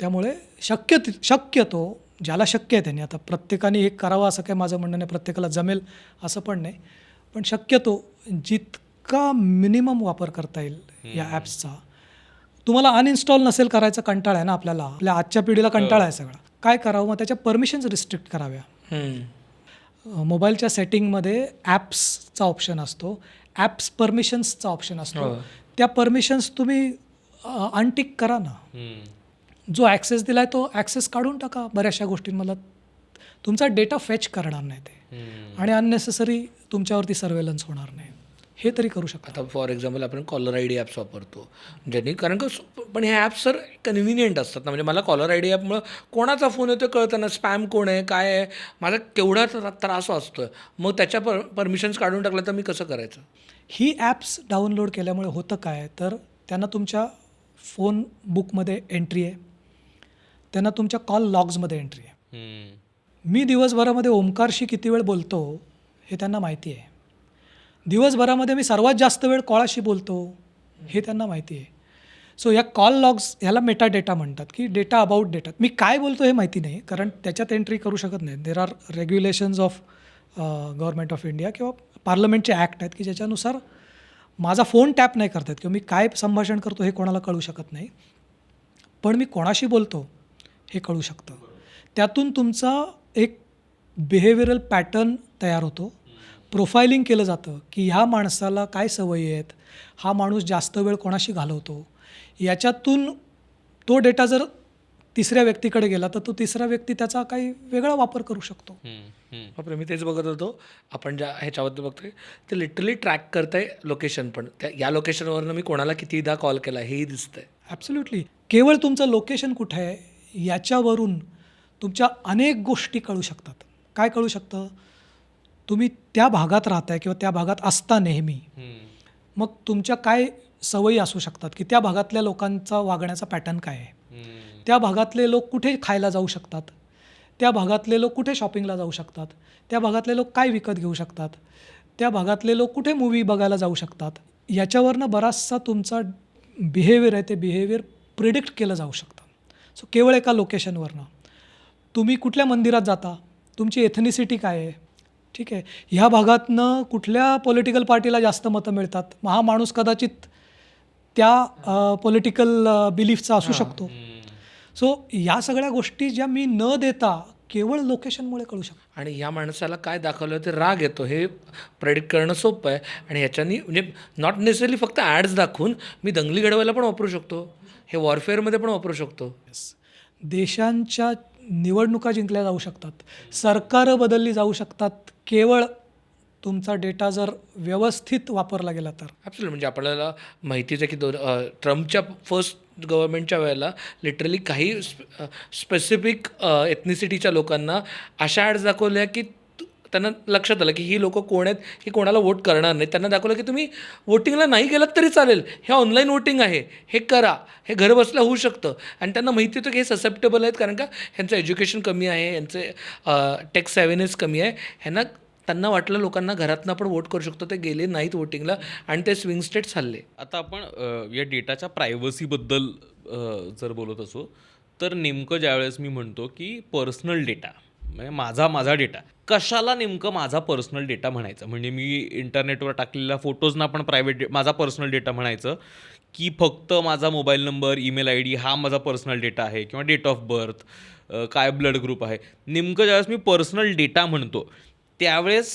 त्यामुळे शक्यतो ज्याला शक्य आहे त्यांनी, आता प्रत्येकाने एक करावं असं काय माझं म्हणणं नाही, प्रत्येकाला जमेल असं पण नाही, पण शक्यतो जितका मिनिमम वापर करता येईल या ॲप्सचा. तुम्हाला अनइन्स्टॉल नसेल करायचा, कंटाळा आहे ना आपल्या आजच्या पिढीला कंटाळा आहे सगळा. काय करावं, मग त्याच्या परमिशन्स रिस्ट्रिक्ट कराव्या. मोबाईलच्या सेटिंगमध्ये ॲप्सचा ऑप्शन असतो, ॲप्स परमिशन्सचा ऑप्शन असतो. त्या परमिशन्स तुम्ही अनटिक करा ना. जो ॲक्सेस दिला आहे तो ॲक्सेस काढून टाका. बऱ्याचशा गोष्टींमधला तुमचा डेटा फेच करणार नाही ते आणि अननेसेसरी तुमच्यावरती सर्वेलन्स होणार नाही. हे तरी करू शकता. आता फॉर एक्झाम्पल आपण कॉलर आय डी ॲप्स वापरतो ज्यांनी, कारण का पण हे ॲप्स सर कन्व्हिनियंट असतात ना. म्हणजे मला कॉलर आय डी ॲपमुळं कोणाचा फोन येतो कळतं ना, स्पॅम कोण आहे काय आहे, माझा केवढा त्रास वाचतो आहे. मग त्याच्या परमिशन्स काढून टाकल्या तर मी कसं करायचं? ही ॲप्स डाउनलोड केल्यामुळे होतं काय, तर त्यांना तुमच्या फोन बुकमध्ये एंट्री आहे, त्यांना तुमच्या कॉल लॉग्समध्ये एंट्री आहे. मी दिवसभरामध्ये ओमकारशी किती वेळ बोलतो हे त्यांना माहिती आहे. दिवसभरामध्ये मी सर्वात जास्त वेळ कोणाशी बोलतो हे त्यांना माहिती आहे. सो या कॉल लॉग्स ह्याला मेटा डेटा म्हणतात की डेटा अबाउट डेटा. मी काय बोलतो हे माहिती नाही कारण त्याच्यात एंट्री करू शकत नाही. There are regulations of government of India किंवा पार्लमेंटचे ॲक्ट आहेत की ज्याच्यानुसार माझा फोन टॅप नाही करतात किंवा मी काय संभाषण करतो हे कोणाला कळू शकत नाही. पण मी कोणाशी बोलतो हे कळू शकतं. त्यातून तुमचा एक बिहेवियरल पॅटर्न तयार होतो. प्रोफायलिंग केलं जातं की ह्या माणसाला काय सवयी आहेत, हा माणूस जास्त वेळ कोणाशी घालवतो. याच्यातून तो डेटा जर तिसऱ्या व्यक्तीकडे गेला तर तो तिसरा व्यक्ती त्याचा काही वेगळा वापर करू शकतो. बापरे, मी तेच बघत होतो. आपण ज्या ह्याच्याबद्दल बघतोय ते लिटरली ट्रॅक करतंय लोकेशन, पण त्या या लोकेशनवरनं मी कोणाला कितीदा कॉल केला हेही दिसतंय. ॲब्सोल्युटली. केवळ तुमचं लोकेशन कुठे आहे याच्यावरून तुमच्या अनेक गोष्टी कळू शकतात. काय कळू शकतं? तुम्ही त्या भागात राहताय किंवा त्या भागात असता नेहमी, मग तुमच्या काय सवयी असू शकतात की त्या भागातल्या लोकांचा वागण्याचा पॅटर्न काय आहे, त्या भागातले लोक कुठे खायला जाऊ शकतात, त्या भागातले लोक कुठे शॉपिंगला जाऊ शकतात, त्या भागातले लोक काय विकत घेऊ शकतात, त्या भागातले लोक कुठे मूवी बघायला जाऊ शकतात. याच्यावरनं बराचसा तुमचा बिहेवियर आहे ते बिहेवियर प्रिडिक्ट केलं जाऊ शकतं. सो केवळ एका लोकेशनवरनं तुम्ही कुठल्या मंदिरात जाता, तुमची एथनिसिटी काय आहे, ठीक आहे, ह्या भागातनं कुठल्या पॉलिटिकल पार्टीला जास्त मतं मिळतात, मग हा माणूस कदाचित त्या पॉलिटिकल बिलीफचा असू शकतो. सो या सगळ्या गोष्टी ज्या मी न देता केवळ लोकेशनमुळे कळू शकतो. आणि या माणसाला काय दाखवलं ते राग येतो हे प्रेडिक्ट करणं सोपं आहे. आणि ह्याच्यानी म्हणजे नॉट नेसेसरी फक्त ॲड्स दाखवून मी दंगली घडवायला पण वापरू शकतो, हे वॉरफेअरमध्ये पण वापरू शकतो. देशांच्या निवडणुका जिंकल्या जाऊ शकतात, सरकारं बदलली जाऊ शकतात, केवळ तुमचा डेटा जर व्यवस्थित वापरला गेला तर. ॲब्सोल्युटली. म्हणजे आपल्याला माहितीच आहे की ट्रम्पच्या फर्स्ट गव्हर्नमेंटच्या वेळेला लिटरली काही स्पेसिफिक एथनिसिटीच्या लोकांना अशा ॲड्स दाखवल्या की त्यांना लक्षात आलं की ही लोकं कोण आहेत, ही कोणाला वोट करणार नाही. त्यांना दाखवलं की तुम्ही वोटिंगला नाही गेलात तरी चालेल, हे ऑनलाईन वोटिंग आहे, हे करा, हे घर बसल्या होऊ शकतं. आणि त्यांना माहिती होतं की हे ससेप्टेबल आहेत कारण का ह्यांचं एज्युकेशन कमी आहे, यांचे टेक सॅव्हिनेस कमी आहे. त्यांना वाटलं लोकांना घरातनं आपण वोट करू शकतो. ते गेले नाहीत वोटिंगला आणि ते स्विंग स्टेट्स हल्ले. आता आपण या डेटाच्या प्रायव्हसीबद्दल जर बोलत असो तर नेमकं ज्यावेळेस मी म्हणतो की पर्सनल डेटा म्हणजे माझा डेटा, कशाला नेमकं माझा पर्सनल डेटा म्हणायचं? म्हणजे मी इंटरनेटवर टाकलेल्या फोटोजना पण माझा पर्सनल डेटा म्हणायचं की फक्त माझा mobile number, email I D हा माझा पर्सनल डेटा आहे किंवा डेट ऑफ बर्थ, काय ब्लड ग्रुप आहे. नेमकं ज्यावेळेस मी पर्सनल डेटा म्हणतो त्यावेळेस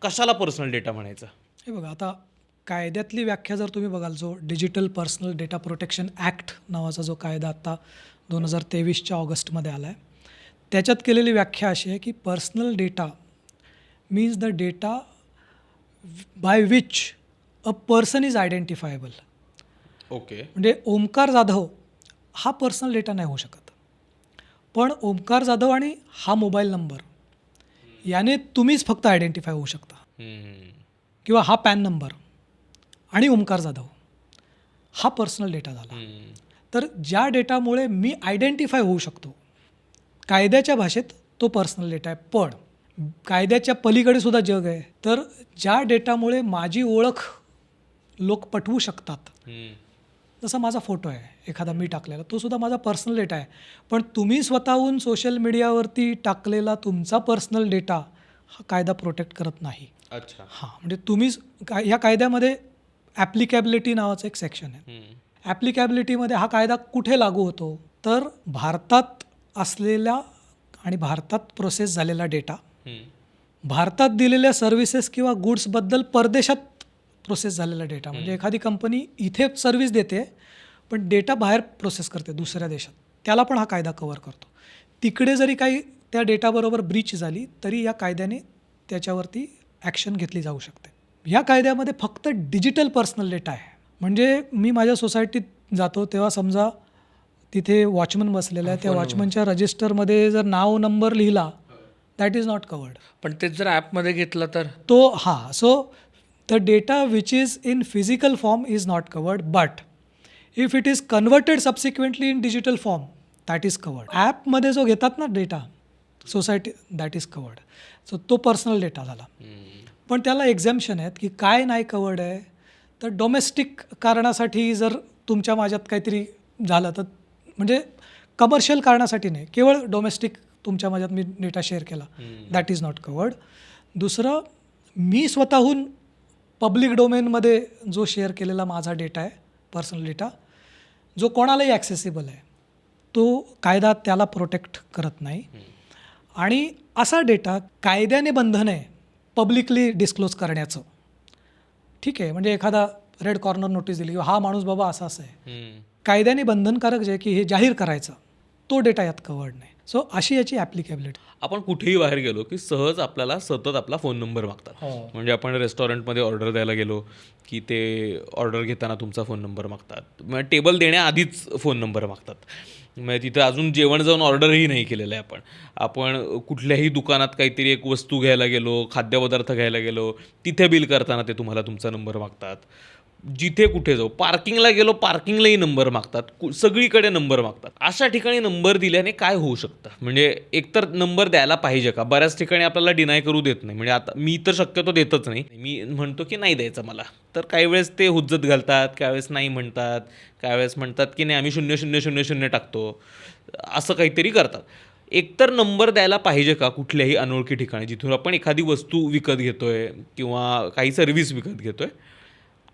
कशाला पर्सनल डेटा म्हणायचं? हे बघा, आता कायद्यातली व्याख्या जर तुम्ही बघाल, जो digital personal data protection act नावाचा जो कायदा आत्ता 2023च्या ऑगस्टमध्ये आला आहे, त्याच्यात केलेली व्याख्या अशी आहे की personal data means the data by which a person is identifiable. Okay. म्हणजे ओमकार जाधव हा पर्सनल डेटा नाही होऊ शकत, पण ओमकार जाधव आणि हा मोबाईल नंबर याने तुम्हीच फक्त आयडेंटिफाय होऊ शकता. किंवा हा पॅन नंबर आणि ओमकार जाधव हा पर्सनल डेटा झाला. तर ज्या डेटामुळे मी आयडेंटिफाय होऊ शकतो, कायद्याच्या भाषेत तो पर्सनल डेटा आहे. पण कायद्याच्या पलीकडे सुद्धा जग आहे. तर ज्या डेटामुळे माझी ओळख लोक पटवू शकतात, जसा माझा फोटो आहे एखादा मी टाकलेला, तो सुद्धा माझा पर्सनल डेटा आहे. पण तुम्ही स्वतःहून सोशल मीडियावरती टाकलेला तुमचा पर्सनल डेटा हा कायदा प्रोटेक्ट करत नाही. अच्छा. हां, म्हणजे तुम्हीच या कायद्यामध्ये ॲप्लिकॅबिलिटी नावाचं एक सेक्शन आहे. ॲप्लिकॅबिलिटीमध्ये हा कायदा कुठे लागू होतो तर भारतात असलेला आणि भारतात प्रोसेस झालेला डेटा, भारतात दिलेल्या सर्व्हिसेस किंवा गुड्सबद्दल परदेशात प्रोसेस झालेला डेटा. म्हणजे एखादी कंपनी इथे सर्व्हिस देते पण डेटा बाहेर प्रोसेस करते दुसऱ्या देशात, त्याला पण हा कायदा कव्हर करतो. तिकडे जरी काही त्या डेटाबरोबर ब्रीच झाली तरी या कायद्याने त्याच्यावरती ॲक्शन घेतली जाऊ शकते. ह्या कायद्यामध्ये फक्त डिजिटल पर्सनल डेटा आहे. म्हणजे मी माझ्या सोसायटीत जातो तेव्हा समजा तिथे वॉचमन बसलेला आहे, त्या वॉचमनच्या रजिस्टरमध्ये जर नाव नंबर लिहिला दॅट इज नॉट कवर्ड. पण तेच जर ॲपमध्ये घेतलं तर तो हां, so the data which is in physical form is not covered, but if it is converted subsequently in digital form, that is covered. ॲपमध्ये जो घेतात ना data society, that is covered. So तो पर्सनल डेटा झाला. पण त्याला एक्झॅम्पशन आहेत की काय नाही कवर्ड आहे तर डोमेस्टिक कारणासाठी जर तुमच्या माझ्यात काहीतरी झालं तर म्हणजे कमर्शियल कारणासाठी नाही, केवळ डोमेस्टिक तुमच्या माझ्यात मी डेटा शेअर केला, दॅट इज नॉट कवर्ड. दुसरं, मी स्वतःहून पब्लिक डोमेनमध्ये जो शेअर केलेला माझा डेटा आहे, पर्सनल डेटा, जो कोणालाही ॲक्सेसिबल आहे, तो कायदा त्याला प्रोटेक्ट करत नाही. आणि असा डेटा कायद्याने बंधन आहे पब्लिकली डिस्क्लोज करण्याचं. ठीक आहे, म्हणजे एखादा रेड कॉर्नर नोटीस दिली, हा माणूस बाबा असा आहे, कायद्याने बंधनकारक जे आहे की हे जाहीर करायचं, तो डेटा यात कवर्ड नाही. सो अशी याची ॲप्लिकेबिलिटी. आपण कुठेही बाहेर गेलो की सहज आपल्याला सतत आपला फोन नंबर मागतात. म्हणजे आपण रेस्टॉरंटमध्ये ऑर्डर द्यायला गेलो की ते ऑर्डर घेताना तुमचा फोन नंबर मागतात, म्हणजे टेबल देण्याआधीच फोन नंबर मागतात. म्हणजे तिथं अजून जेवण जाऊन ऑर्डरही नाही केलेलं आहे आपण कुठल्याही दुकानात काहीतरी एक वस्तू घ्यायला गेलो, खाद्यपदार्थ घ्यायला गेलो, तिथे बिल करताना ते तुम्हाला तुमचा नंबर मागतात. जिथे कुठे जाऊ, पार्किंगला गेलो, पार्किंगलाही नंबर मागतात, सगळीकडे नंबर मागतात. अशा ठिकाणी नंबर दिल्याने काय होऊ शकतं? म्हणजे एकतर नंबर द्यायला पाहिजे का? बऱ्याच ठिकाणी आपल्याला डिनाय करू देत नाही. म्हणजे आता मी तर शक्यतो देतच नाही, मी म्हणतो की नाही द्यायचं मला. तर काही वेळेस ते हुज्जत घालतात, काही वेळेस नाही म्हणतात, काही वेळेस म्हणतात की नाही आम्ही 0000 टाकतो, असं काहीतरी करतात. एकतर नंबर द्यायला पाहिजे का कुठल्याही अनोळखी ठिकाणी जिथून आपण एखादी वस्तू विकत घेतोय किंवा काही सर्व्हिस विकत घेतोय?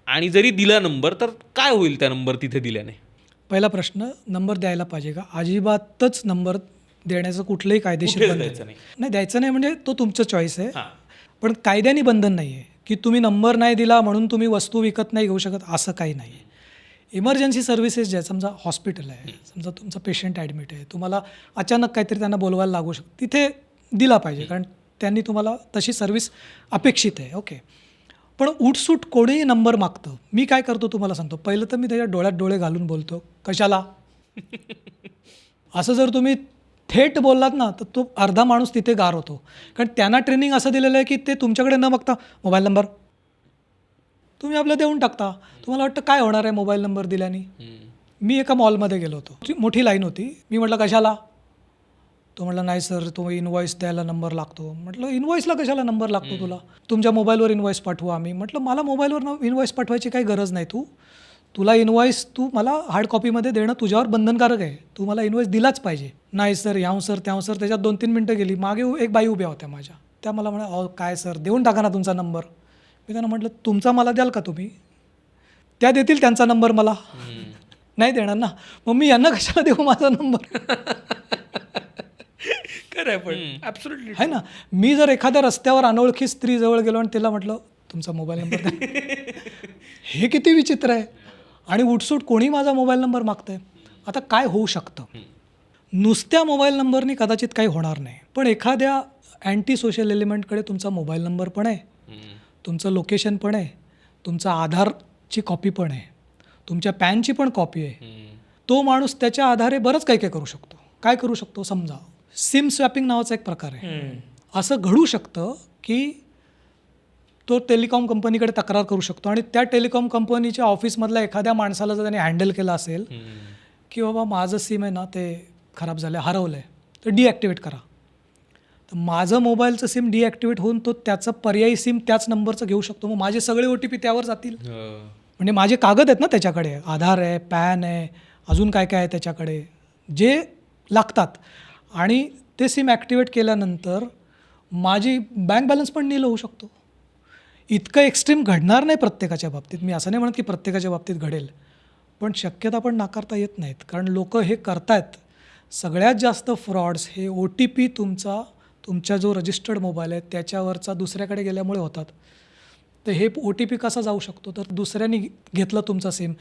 आणि जरी दिला नंबर तर काय होईल त्या नंबर तिथे दिल्याने? पहिला प्रश्न, नंबर द्यायला पाहिजे का? अजिबातच नंबर देण्याचं कुठलंही कायदेशीर बंधन द्यायचं नाही. द्यायचं नाही म्हणजे तो तुमचं चॉईस आहे, पण कायद्याने बंधन नाही आहे की तुम्ही नंबर नाही दिला म्हणून तुम्ही वस्तू विकत नाही घेऊ शकत, असं काही नाही आहे. इमर्जन्सी सर्व्हिसेस जे आहेत, समजा हॉस्पिटल आहे, समजा तुमचा पेशंट ॲडमिट आहे, तुम्हाला अचानक काहीतरी त्यांना बोलवायला लागू शकतं, तिथे दिला पाहिजे, कारण त्यांनी तुम्हाला तशी सर्व्हिस अपेक्षित आहे. ओके, पण उठसूट कोणीही नंबर मागतं, मी काय करतो तुम्हाला सांगतो. पहिलं तर मी त्याच्या डोळ्यात डोळे घालून बोलतो, कशाला? असं जर तुम्ही थेट बोललात ना तर तो अर्धा माणूस तिथे गार होतो, कारण त्यांना ट्रेनिंग असं दिलेलं आहे की ते तुमच्याकडे न बघता मोबाईल नंबर तुम्ही आपलं देऊन टाकता. तुम्हाला वाटतं काय होणार आहे मोबाईल नंबर दिल्याने? मी एका मॉलमध्ये गेलो होतो, मोठी लाईन होती. मी म्हटलं कशाला? तो म्हटलं नाही सर, तो इनवॉईस द्यायला नंबर लागतो. म्हटलं इनवॉईसला कशाला नंबर लागतो तुला? तुमच्या मोबाईलवर इनवॉईस पाठवू आम्ही. म्हटलं मला मोबाईलवर इनवॉईस पाठवायची काही गरज नाही. तुला इनवॉईस तू मला हार्ड कॉपीमध्ये देणं तुझ्यावर बंधनकारक आहे, तू मला इनवॉईस दिलाच पाहिजे. नाही सर, ह्याव सर त्याव सर. त्याच्यात 2-3 मिनटं गेली. मागे एक बाई उभ्या होत्या माझ्या, त्या मला म्हणा अहो काय सर, देऊन टाका ना तुमचा नंबर. मी त्यांना म्हटलं तुमचा मला द्याल का तुम्ही? त्या देतील त्यांचा नंबर मला, नाही देणार ना, मग मी यांना कशाला देऊ माझा नंबर? खरं आहे, पण ॲब्सोल्युटली आहे ना. मी जर एखाद्या रस्त्यावर अनोळखी स्त्री जवळ गेलो आणि तिला म्हटलं तुमचा मोबाईल नंबर द्या, हे किती विचित्र आहे. आणि उठसूट कोणी माझा मोबाईल नंबर मागतंय. आता काय होऊ शकतं? नुसत्या मोबाईल नंबरनी कदाचित काही होणार नाही, पण एखाद्या अँटी सोशल एलिमेंटकडे तुमचा मोबाईल नंबर पण आहे, तुमचं लोकेशन पण आहे, तुमचा आधारची कॉपी पण आहे, तुमच्या पॅनची पण कॉपी आहे. तो माणूस त्याच्या आधारे बरंच काही करू शकतो. काय करू शकतो? समजा सिम स्वॅपिंग नावाचा एक प्रकार आहे. असं घडू शकतं की तो टेलिकॉम कंपनीकडे तक्रार करू शकतो आणि त्या टेलिकॉम कंपनीच्या ऑफिसमधल्या एखाद्या माणसाला जर त्याने हँडल केलं असेल की बाबा माझं सिम आहे ना ते खराब झालं आहे, हरवलं आहे, तर डिॲक्टिवेट करा. तर माझं मोबाईलचं सिम डिॲक्टिवेट होऊन तो त्याचं पर्यायी सिम त्याच नंबरचं घेऊ शकतो. मग माझे सगळे OTP त्यावर जातील. म्हणजे माझे कागद आहेत ना त्याच्याकडे, आधार आहे, पॅन आहे, अजून काय काय आहे त्याच्याकडे जे लागतात, आणि ते सिम ॲक्टिवेट केल्यानंतर माझी बँक बॅलन्स पण नील होऊ शकतो. इतकं एक्स्ट्रीम घडणार नाही प्रत्येकाच्या बाबतीत, मी असं नाही म्हणत की प्रत्येकाच्या बाबतीत घडेल, पण शक्यता पण नाकारता येत नाहीत, कारण लोक हे करतायत. सगळ्यात जास्त फ्रॉड्स हे OTP तुमच्या जो रजिस्टर्ड मोबाईल आहे त्याच्यावरचा दुसऱ्याकडे गेल्यामुळे होतात. तर हे OTP कसा जाऊ शकतो? तर दुसऱ्याने घेतलं तुमचा सिम,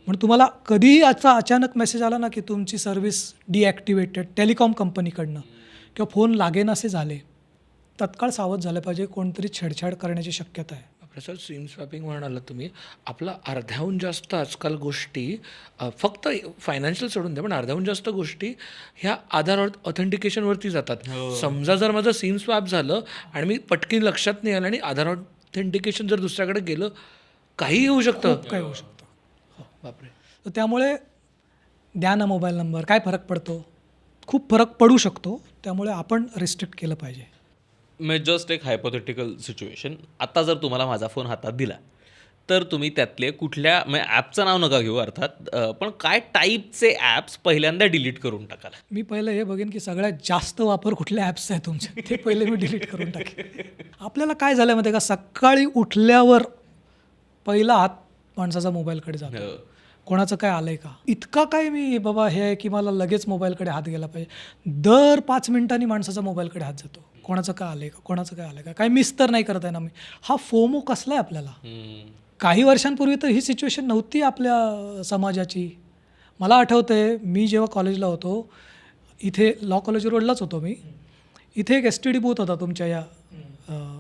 म्हणून तुम्हाला कधीही अचानक मेसेज आला ना की तुमची सर्व्हिस डिॲक्टिवेटेड टेलिकॉम कंपनीकडनं किंवा फोन लागेनासे झाले, तत्काळ सावध झालं पाहिजे, कोणतरी छेडछाड करण्याची शक्यता आहे. प्रसाद, सिम स्वॅपिंग म्हणाला तुम्ही, आपला अर्ध्याहून जास्त आजकाल गोष्टी फक्त फायनान्शियल सोडून द्या, पण अर्ध्याहून जास्त गोष्टी ह्या आधार ऑथेंटिकेशनवरती जातात. समजा जर माझं सिम स्वॅप झालं आणि मी पटकन लक्षात नाही आलं आणि आधार ऑथेंटिकेशन जर दुसऱ्याकडे गेलं, काहीही होऊ शकतं. काय होऊ शकतं. बापरे. तर त्यामुळे द्या ना मोबाईल नंबर, काय फरक पडतो? खूप फरक पडू शकतो. त्यामुळे आपण रिस्ट्रिक्ट केलं पाहिजे. म्हणजे जस्ट एक हायपोथेटिकल सिच्युएशन, आता जर तुम्हाला माझा फोन हातात दिला तर तुम्ही त्यातले कुठल्या म्हणजे ॲपचं नाव नका घेऊ अर्थात पण काय टाईपचे ॲप्स पहिल्यांदा डिलीट करून टाकाल? मी पहिलं हे बघेन की सगळ्यात जास्त वापर कुठल्या ॲप्स आहे तुमचे ते पहिले मी डिलीट करून टाकेन. आपल्याला काय झालं माहिती आहे का, सकाळी उठल्यावर पहिला हात माणसाचा मोबाईलकडे जातो. कोणाचं काय आलंय का, इतका काय मी बाबा हे आहे की मला लगेच मोबाईलकडे हात गेला पाहिजे. दर 5 मिनिटांनी माणसाचा मोबाईलकडे हात जातो. कोणाचं काय आलंय का, कोणाचं काय आलंय का, काय मिस तर नाही करत आहे ना मी. हा फोमो कसला आहे आपल्याला. काही वर्षांपूर्वी तर ही सिच्युएशन नव्हती आपल्या समाजाची. मला आठवतं आहे मी जेव्हा कॉलेजला होतो, इथे लॉ कॉलेज रोडलाच होतो मी, इथे एक STD बूथ होता तुमच्या या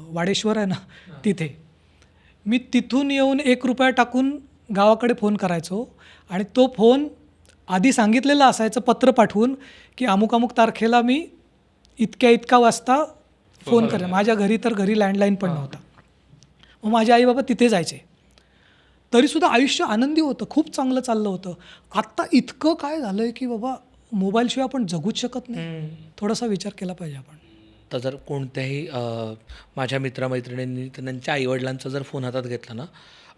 वाडेश्वर आहे ना तिथे. मी तिथून येऊन 1 रुपया टाकून गावाकडे फोन करायचो आणि तो फोन आधी सांगितलेलं असायचं पत्र पाठवून की अमुक अमुक तारखेला मी इतक्या वाजता फोन करेन. माझ्या घरी तर घरी लँडलाईन पण नव्हता. मग माझे आई बाबा तिथे जायचे. तरीसुद्धा आयुष्य आनंदी होतं, खूप चांगलं चाललं होतं. आत्ता इतकं काय झालं आहे की बाबा मोबाईलशिवाय आपण जगूच शकत नाही. थोडासा विचार केला पाहिजे आपण. तर जर कोणत्याही माझ्या मित्रमैत्रिणींनी त्यांच्या आईवडिलांचा जर फोन हातात घेतला ना,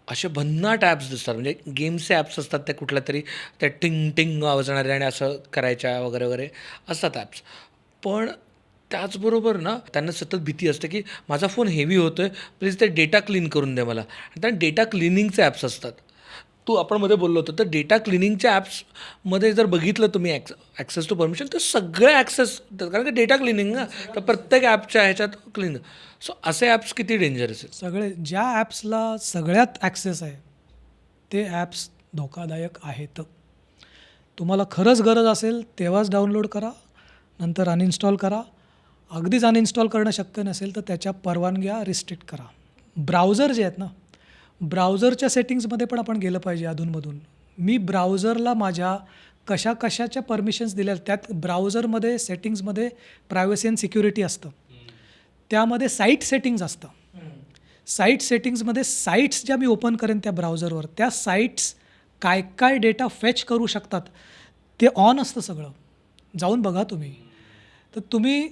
असे भन्नाट ॲप्स दिसतात. म्हणजे गेमचे ॲप्स असतात ते कुठल्या तरी त्या टिंग टिंग वाजणारे आणि असं करायच्या वगैरे वगैरे असतात ॲप्स. पण त्याचबरोबर ना त्यांना सतत भीती असते की माझा फोन हेवी होतो आहे, प्लीज ते डेटा क्लीन करून दे मला. आणि त्या डेटा क्लिनिंगचे ॲप्स असतात. आपण मध्ये बोललो होतो, तर डेटा क्लिनिंगच्या ॲप्समध्ये जर बघितलं तुम्ही ॲक्सेस टू परमिशन, तर सगळे ॲक्सेस, कारण की डेटा क्लिनिंग ना, तर प्रत्येक ॲपच्या ह्याच्यात क्लीन. सो असे ॲप्स किती डेंजरस आहेत. सगळे ज्या ॲप्सला सगळ्यात ॲक्सेस आहे ते ॲप्स धोकादायक आहेत. तुम्हाला खरंच गरज असेल तेव्हाच डाउनलोड करा, नंतर अनइन्स्टॉल करा. अगदीच अनइन्स्टॉल करणं शक्य नसेल तर त्याच्या परवानग्या रिस्ट्रिक्ट करा. ब्राउझर जे आहेत ना, ब्राउझरच्या सेटिंग्समध्ये पण आपण गेलं पाहिजे अधूनमधून. मी ब्राउझरला माझ्या कशाच्या परमिशन्स दिल्या, त्यात ब्राउझरमध्ये सेटिंग्समध्ये प्रायव्हसी अँड सिक्युरिटी असतं, त्यामध्ये साईट सेटिंग्ज असतं. साईट सेटिंग्समध्ये साईट्स ज्या मी ओपन करेन त्या ब्राउझरवर, त्या साईट्स काय डेटा फेच करू शकतात ते ऑन असतं सगळं. जाऊन बघा तुम्ही. तर तुम्ही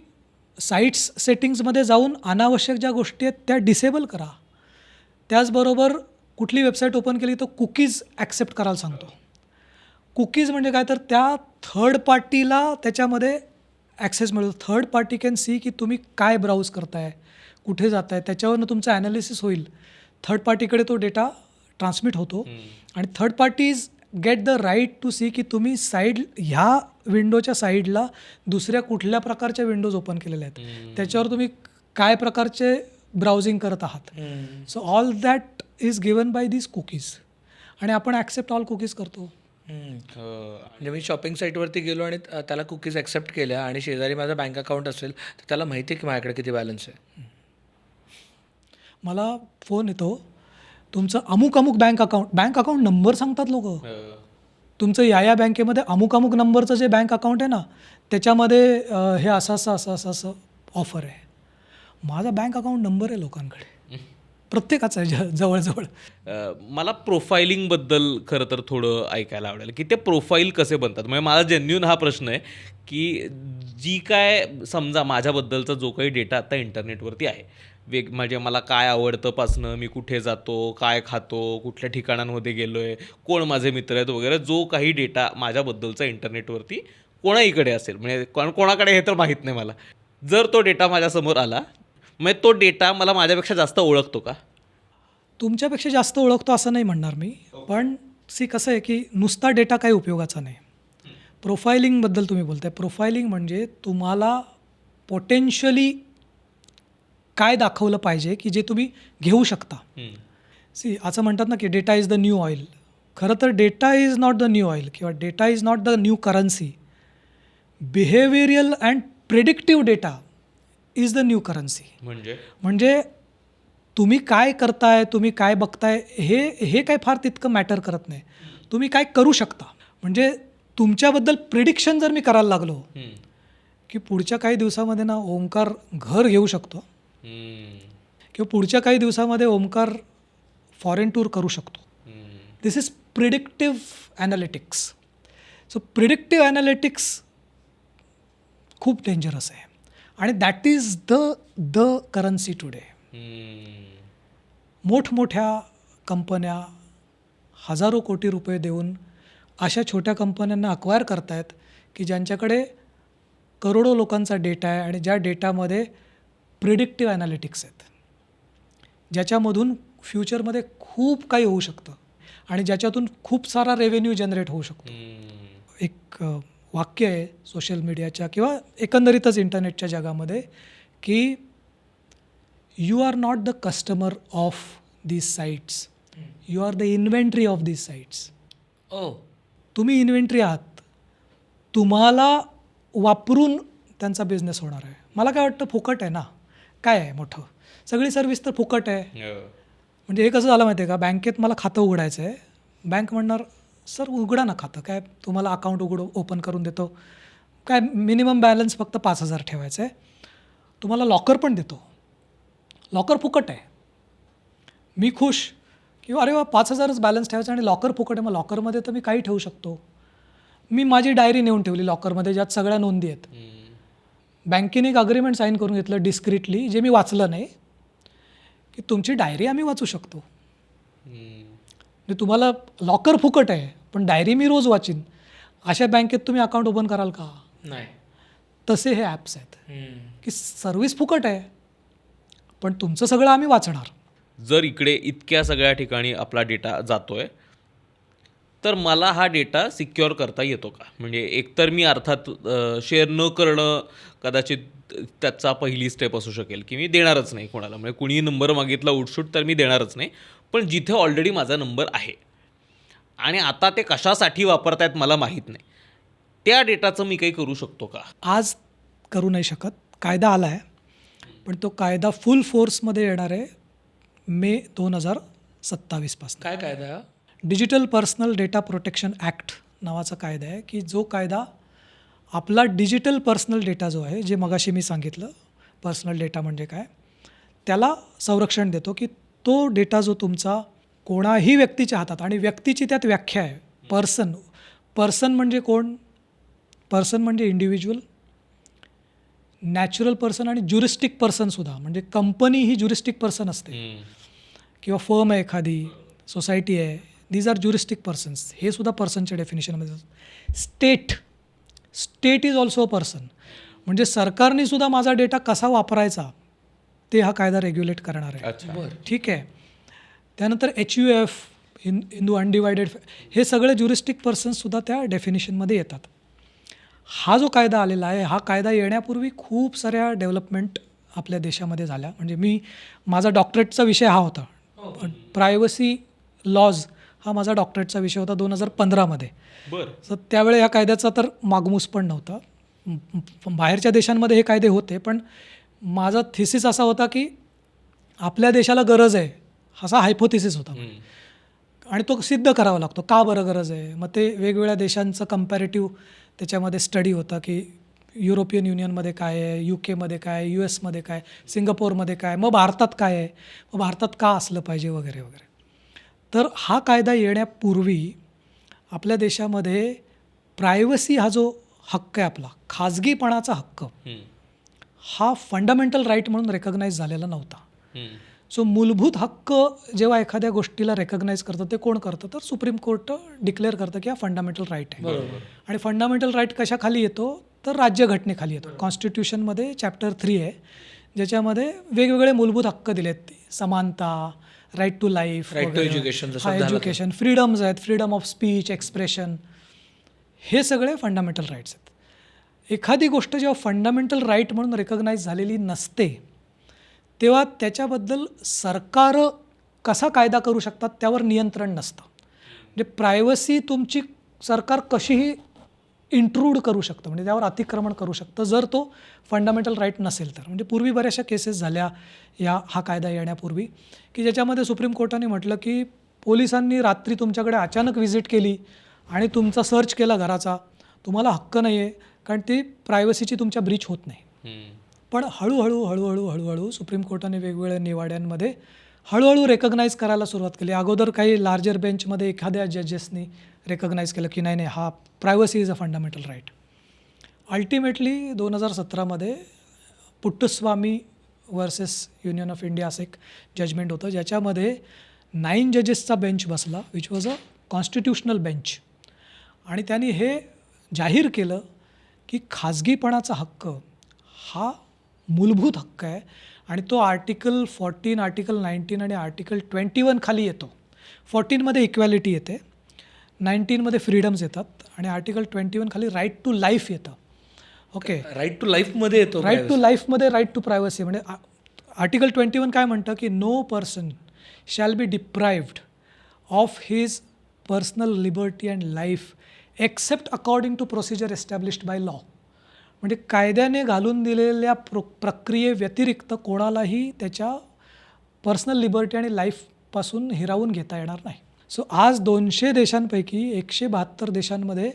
साईट्स सेटिंग्समध्ये जाऊन अनावश्यक ज्या गोष्टी आहेत त्या डिसेबल करा. त्याचबरोबर कुठली वेबसाईट ओपन केली तर कुकीज ॲक्सेप्ट करायला सांगतो. कुकीज म्हणजे काय, तर त्या थर्ड पार्टीला त्याच्यामध्ये ॲक्सेस मिळतो. थर्ड पार्टी कॅन सी की तुम्ही काय ब्राउज करताय, कुठे जाताय, त्याच्यावरनं तुमचं ॲनालिसिस होईल. थर्ड पार्टीकडे तो डेटा ट्रान्समिट होतो आणि third parties get the right to see की तुम्ही ह्या विंडोच्या साईडला दुसऱ्या कुठल्या प्रकारच्या विंडोज ओपन केलेल्या आहेत, त्याच्यावर तुम्ही काय प्रकारचे ब्राउझिंग करत आहात. So all that is given by these cookies आणि आपण ॲक्सेप्ट ऑल कुकीज करतो. म्हणजे मी शॉपिंग साईटवरती गेलो आणि त्याला कुकीज ॲक्सेप्ट केल्या आणि शेजारी माझा बँक अकाउंट असेल तर त्याला माहिती आहे की माझ्याकडे किती बॅलन्स आहे. मला फोन येतो, तुमचं अमुक बँक अकाउंट नंबर सांगतात लोक. तुमचं या बँकेमध्ये अमुक नंबरचं जे बँक अकाउंट आहे ना, त्याच्यामध्ये हे असं ऑफर आहे. माझा बँक अकाउंट नंबर आहे लोकांकडे, प्रत्येकाचा आहे जवळजवळ. मला प्रोफाईलिंगबद्दल खरं तर थोडं ऐकायला आवडेल की ते प्रोफाईल कसे बनतात. म्हणजे मला जेन्युइन हा प्रश्न आहे की जी काय समजा माझ्याबद्दलचा जो काही डेटा आता इंटरनेटवरती आहे, म्हणजे मला काय आवडतं पासनं, मी कुठे जातो, काय खातो, कुठल्या ठिकाणांमध्ये गेलो आहे, कोण माझे मित्र आहेत वगैरे, जो काही डेटा माझ्याबद्दलचा इंटरनेटवरती कोणाहीकडे असेल, म्हणजे कोणाकडे हे तर माहीत नाही मला, जर तो डेटा माझ्यासमोर आला, मग तो डेटा मला माझ्यापेक्षा जास्त ओळखतो का? तुमच्यापेक्षा जास्त ओळखतो असं नाही म्हणणार मी, पण कसं आहे की नुसता डेटा काही उपयोगाचा नाही. प्रोफायलिंगबद्दल तुम्ही बोलताय. प्रोफायलिंग म्हणजे तुम्हाला पोटेन्शियली काय दाखवलं पाहिजे की जे तुम्ही घेऊ शकता. असं म्हणतात ना की data is the new oil. खरं तर data is not the new oil किंवा data is not the new currency. Behavioural and predictive data is the new currency. म्हणजे तुम्ही काय करताय, तुम्ही काय बघताय, हे काय फार तितकं मॅटर करत नाही. तुम्ही काय करू शकता. म्हणजे तुमच्याबद्दल प्रिडिक्शन जर मी करायला लागलो की पुढच्या काही दिवसामध्ये ना ओमकार घर घेऊ शकतो किंवा पुढच्या काही दिवसामध्ये ओमकार फॉरेन टूर करू शकतो, this is predictive analytics. So predictive analytics खूप डेंजरस आहे आणि that is the currency today. मोठमोठ्या कंपन्या हजारो कोटी रुपये देऊन अशा छोट्या कंपन्यांना अक्वायर करतायत की ज्यांच्याकडे करोडो लोकांचा डेटा आहे आणि ज्या डेटामध्ये प्रिडिक्टिव्ह ॲनालिटिक्स आहेत, ज्याच्यामधून फ्युचरमध्ये खूप काही होऊ शकतं आणि ज्याच्यातून खूप सारा रेव्हेन्यू जनरेट होऊ शकतो. एक वाक्य आहे सोशल मीडियाच्या किंवा एकंदरीतच इंटरनेटच्या जगामध्ये की you are not the customer of these sites, you are the inventory of these sites. तुम्ही इन्व्हेंटरी आहात, तुम्हाला वापरून त्यांचा बिझनेस होणार आहे. मला काय वाटतं फुकट आहे ना, काय आहे मोठं, सगळी सर्व्हिस तर फुकट आहे. म्हणजे हे कसं झालं माहिती आहे का, बँकेत मला खातं उघडायचं आहे, बँक म्हणणार सर उघडा ना खातं, काय तुम्हाला अकाउंट ओपन करून देतो, काय मिनिमम बॅलन्स फक्त 5,000 ठेवायचं आहे, तुम्हाला लॉकर पण देतो, लॉकर फुकट आहे. मी खुश किंवा अरे वा 5,000च बॅलन्स ठेवायचं आणि लॉकर फुकट आहे, मग लॉकरमध्ये तर मी काही ठेवू शकतो. मी माझी डायरी नेऊन ठेवली लॉकरमध्ये ज्यात सगळ्या नोंदी आहेत. बँकेने एक अग्रीमेंट साईन करून घेतलं डिस्क्रिटली, जे मी वाचलं नाही, की तुमची डायरी आम्ही वाचू शकतो. म्हणजे तुम्हाला लॉकर फुकट आहे पण डायरी मी रोज वाचीन, अशा बँकेत तुम्ही अकाउंट ओपन कराल का? नाही. तसे हे ॲप्स आहेत की सर्व्हिस फुकट आहे पण तुमचं सगळं आम्ही वाचणार. जर इकडे इतक्या सगळ्या ठिकाणी आपला डेटा जातोय तर मला हा डेटा सिक्युअर करता येतो का? म्हणजे एकतर मी अर्थात शेअर न करणं कदाचित त्याचा पहिली स्टेप असू शकेल की मी देणारच नाही कोणाला, म्हणजे कुणी नंबर मागितला उठसूट तर मी देणारच नाही. पण जिथे ऑलरेडी माझा नंबर आहे आणि आता ते कशासाठी वापरतायत मला माहीत नाही, त्या डेटाचं मी काही करू शकतो का? आज करू नाही शकत, कायदा आला आहे पण तो कायदा फुल फोर्समध्ये येणार आहे मे 2027 काय कायदा आहे हा? Digital personal data protection act नावाचा कायदा आहे की जो कायदा आपला डिजिटल पर्सनल डेटा जो आहे, जे मगाशी मी सांगितलं पर्सनल डेटा म्हणजे काय, त्याला संरक्षण देतो की तो डेटा जो तुमचा कोणाही व्यक्तीच्या हातात, आणि व्यक्तीची त्यात व्याख्या आहे, पर्सन म्हणजे कोण, पर्सन म्हणजे इंडिव्हिज्युअल, नॅचरल पर्सन आणि ज्युरिस्टिक पर्सनसुद्धा, म्हणजे कंपनी ही ज्युरिस्टिक पर्सन असते किंवा फर्म आहे एखादी, सोसायटी आहे, दीज आर ज्युरिस्टिक पर्सन्स, हे सुद्धा पर्सनच्या डेफिनेशनमध्ये जातं. State is also a person, म्हणजे सरकारने सुद्धा माझा डेटा कसा वापरायचा ते हा कायदा रेग्युलेट करणार आहे. ठीक आहे. त्यानंतर HUF, हिंदू अनडिवायडेड, हे सगळे ज्युरिस्टिक पर्सन्ससुद्धा त्या डेफिनेशनमध्ये येतात. हा जो कायदा आलेला आहे, हा कायदा येण्यापूर्वी खूप साऱ्या डेव्हलपमेंट आपल्या देशामध्ये झाल्या. म्हणजे माझा डॉक्टरेटचा विषय हा होता, प्रायव्हसी लॉज हा माझा डॉक्टरेटचा विषय होता 2015मध्ये. तर त्यावेळी ह्या कायद्याचा तर मागमूस पण नव्हता. बाहेरच्या देशांमध्ये हे कायदे होते पण माझा थिसिस असा होता की आपल्या देशाला गरज आहे, असा हायपोथिसिस होता आणि तो सिद्ध करावा लागतो. का बरं गरज आहे? मग ते वेगवेगळ्या देशांचं कम्पॅरेटिव्ह त्याच्यामध्ये स्टडी होता की युरोपियन युनियनमध्ये काय आहे, UK काय, US काय, सिंगापोरमध्ये काय, मग भारतात काय आहे, मग भारतात का असलं पाहिजे वगैरे वगैरे. तर हा कायदा येण्यापूर्वी आपल्या देशामध्ये प्रायव्हसी हा जो हक्क आहे आपला, खाजगीपणाचा हक्क, हा फंडामेंटल राईट म्हणून रेकग्नाईज झालेला नव्हता. सो मूलभूत हक्क जेव्हा एखाद्या गोष्टीला रेकग्नाईज करतं ते कोण करतं, तर सुप्रीम कोर्ट डिक्लेअर करतं की हा फंडामेंटल राईट आहे. आणि फंडामेंटल राईट कशाखाली येतो, तर राज्यघटनेखाली येतो. कॉन्स्टिट्यूशनमध्ये चॅप्टर 3 आहे ज्याच्यामध्ये वेगवेगळे मूलभूत हक्क दिलेत, समानता, right to life, right to education, education, freedoms आहेत, फ्रीडम ऑफ स्पीच, एक्सप्रेशन, हे सगळे फंडामेंटल राईट्स आहेत. एखादी गोष्ट जेव्हा फंडामेंटल राईट म्हणून रेकग्नाईज झालेली नसते तेव्हा त्याच्याबद्दल सरकार कसा कायदा करू शकतात त्यावर नियंत्रण नसतं. म्हणजे प्रायव्हसी तुमची सरकार कशीही इंट्रूड करू शकतं, म्हणजे त्यावर अतिक्रमण करू शकतं जर तो फंडामेंटल राईट नसेल तर. म्हणजे पूर्वी बऱ्याचशा केसेस झाल्या हा कायदा येण्यापूर्वी की ज्याच्यामध्ये सुप्रीम कोर्टाने म्हटलं की पोलिसांनी रात्री तुमच्याकडे अचानक व्हिजिट केली आणि तुमचा सर्च केला घराचा, तुम्हाला हक्क नाही आहे कारण ती प्रायव्हसीची तुमच्या ब्रीच होत नाही. पण हळूहळू सुप्रीम कोर्टाने वेगवेगळ्या निवाड्यांमध्ये हळूहळू रेकग्नाईज करायला सुरुवात केली. अगोदर काही लार्जर बेंचमध्ये एखाद्या जजेसनी रेकग्नाईज केलं की नाही हा privacy is a fundamental right. Ultimately 2017मध्ये Puttaswamy versus Union of India असं एक जजमेंट होतं ज्याच्यामध्ये 9 जजेसचा बेंच बसला, which was a constitutional bench. आणि त्यांनी हे जाहीर केलं की खाजगीपणाचा हक्क हा मूलभूत हक्क आहे आणि तो आर्टिकल 14, आर्टिकल 19 आणि आर्टिकल 21 खाली येतो. 14मध्ये इक्वॅलिटी येते, 19मध्ये फ्रीडम्स येतात आणि आर्टिकल 21 खाली राईट टू लाईफ येतं. ओके, राईट टू लाईफमध्ये येतो. राईट टू लाईफमध्ये राईट टू प्रायव्हसी म्हणजे आर्टिकल 21 काय म्हणतं की no person shall be deprived of his personal liberty and life except according to procedure established by law. म्हणजे कायद्याने घालून दिलेल्या प्रक्रियेव्यतिरिक्त कोणालाही त्याच्या पर्सनल लिबर्टी आणि लाईफपासून हिरावून घेता येणार नाही. सो आज 200 देशांपैकी 172 देशांमध्ये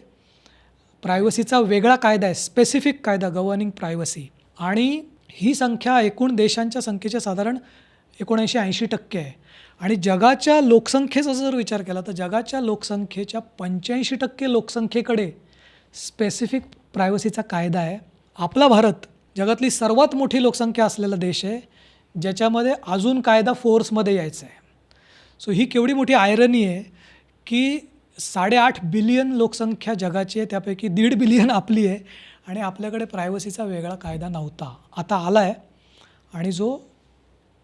प्रायव्हसीचा वेगळा कायदा आहे, स्पेसिफिक कायदा गव्हर्निंग प्रायव्हसी. आणि ही संख्या एकूण देशांच्या संख्येच्या साधारण 79-80% आहे. आणि जगाच्या लोकसंख्येचा जर विचार केला तर जगाच्या लोकसंख्येच्या 85% लोकसंख्येकडे स्पेसिफिक प्रायव्हसीचा कायदा आहे. आपला भारत जगातली सर्वात मोठी लोकसंख्या असलेला देश आहे ज्याच्यामध्ये अजून कायदा फोर्समध्ये यायचा आहे. सो ही केवढी मोठी आयरनी आहे की 8.5 बिलियन लोकसंख्या जगाची आहे, त्यापैकी 1.5 बिलियन आपली आहे आणि आपल्याकडे प्रायव्हसीचा वेगळा कायदा नव्हता, आता आला आहे आणि जो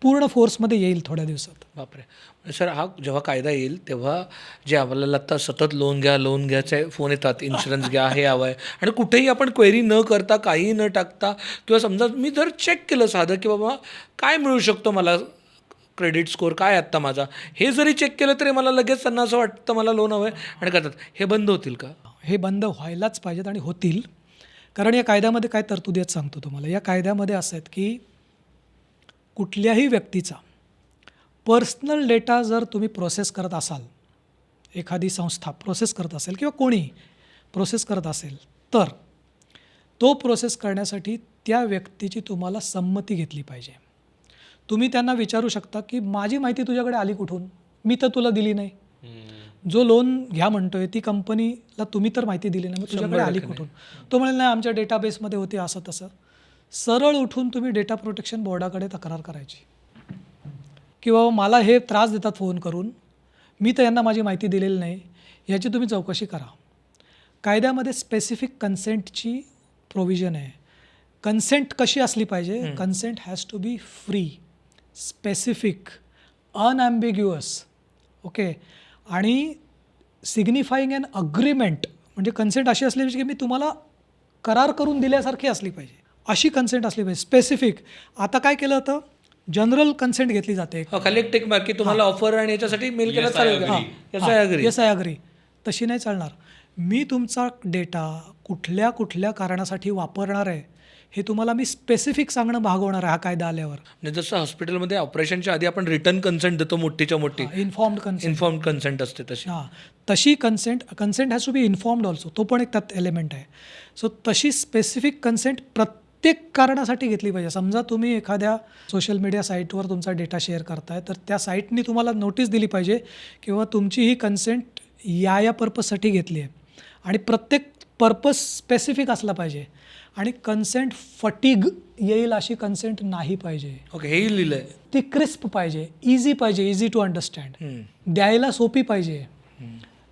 पूर्ण फोर्समध्ये येईल थोड्या दिवसात. बापरे. म्हणजे सर हा जेव्हा कायदा येईल तेव्हा जे आपल्याला आता सतत लोन घ्याचे फोन येतात, इन्शुरन्स घ्या, हे हवं आहे, आणि कुठेही आपण क्वेरी न करता, काही न टाकता, किंवा समजा मी जर चेक केलं साधं की बाबा काय मिळू शकतो मला, क्रेडिट स्कोअर काय आत्ता माझा, हे जरी चेक केलं तरी मला लगेच त्यांना असं वाटतं मला लोन हवं आहे आणि करतात. हे बंद होतील का? हे बंद व्हायलाच पाहिजेत आणि होतील. कारण या कायद्यामध्ये काय तरतुदी आहेत सांगतो तुम्हाला. या कायद्यामध्ये असं आहेत की कुठल्याही व्यक्तीचा पर्सनल डेटा जर तुम्ही प्रोसेस करत असाल, एखादी संस्था प्रोसेस करत असेल किंवा कोणी प्रोसेस करत असेल, तर तो प्रोसेस करण्यासाठी त्या व्यक्तीची तुम्हाला संमती घेतली पाहिजे. तुम्ही त्यांना विचारू शकता की माझी माहिती तुझ्याकडे आली कुठून, मी तर तुला दिली नाही. जो लोन घ्या म्हणतोय ती कंपनीला तुम्ही तर माहिती दिली नाही, मग तुझ्याकडे आली कुठून? तो म्हणेल नाही आमच्या डेटाबेसमध्ये होती असं तसं. सरळ उठून तुम्ही डेटा प्रोटेक्शन बोर्डाकडे तक्रार करायची किंवा मला हे त्रास देतात फोन करून, मी तर यांना माझी माहिती दिलेली नाही, याची तुम्ही चौकशी करा. कायद्यामध्ये स्पेसिफिक कन्सेंटची प्रोव्हिजन आहे. कन्सेंट कशी असली पाहिजे? Consent has to be free, specific, unambiguous. Okay, आणि सिग्निफाईंग अन अग्रीमेंट, म्हणजे कन्सेंट अशी असली पाहिजे की मी तुम्हाला करार करून दिल्यासारखी असली पाहिजे, अशी कन्सेंट असली पाहिजे. स्पेसिफिक. आता काय केलं होतं, जनरल कन्सेंट घेतली जाते. खाली एक टेक मार्क की तुम्हाला ऑफर आणि याच्यासाठी मेल केला चालेल का? Yes I agree. तशी नाही चालणार. मी तुमचा डेटा कुठल्या कुठल्या कारणासाठी वापरणार आहे हे तुम्हाला मी स्पेसिफिक सांगणं भाग होणार आहे हा कायदा आल्यावर. म्हणजे जसं हॉस्पिटलमध्ये ऑपरेशनच्या आधी आपण रिटर्न कन्सेंट देतो मोठीच्या मोठी, इन्फॉर्म्ड कन्सेंट असते तशी. तशी consent has to be informed also, तो पण एक त्यात एलिमेंट आहे. सो तशी स्पेसिफिक कन्सेंट प्रत्येक कारणासाठी घेतली पाहिजे. समजा तुम्ही एखाद्या सोशल मीडिया साईटवर तुमचा डेटा शेअर करताय, तर त्या साईटनी तुम्हाला नोटीस दिली पाहिजे किंवा तुमची ही कन्सेंट या पर्पजसाठी घेतली आहे आणि प्रत्येक पर्पज स्पेसिफिक असला पाहिजे आणि कन्सेंट फटीग येईल अशी कन्सेंट नाही पाहिजे. ओके, हेही लिहिलं आहे. ती क्रिस्प पाहिजे, इझी पाहिजे, इझी टू अंडरस्टँड, द्यायला सोपी पाहिजे.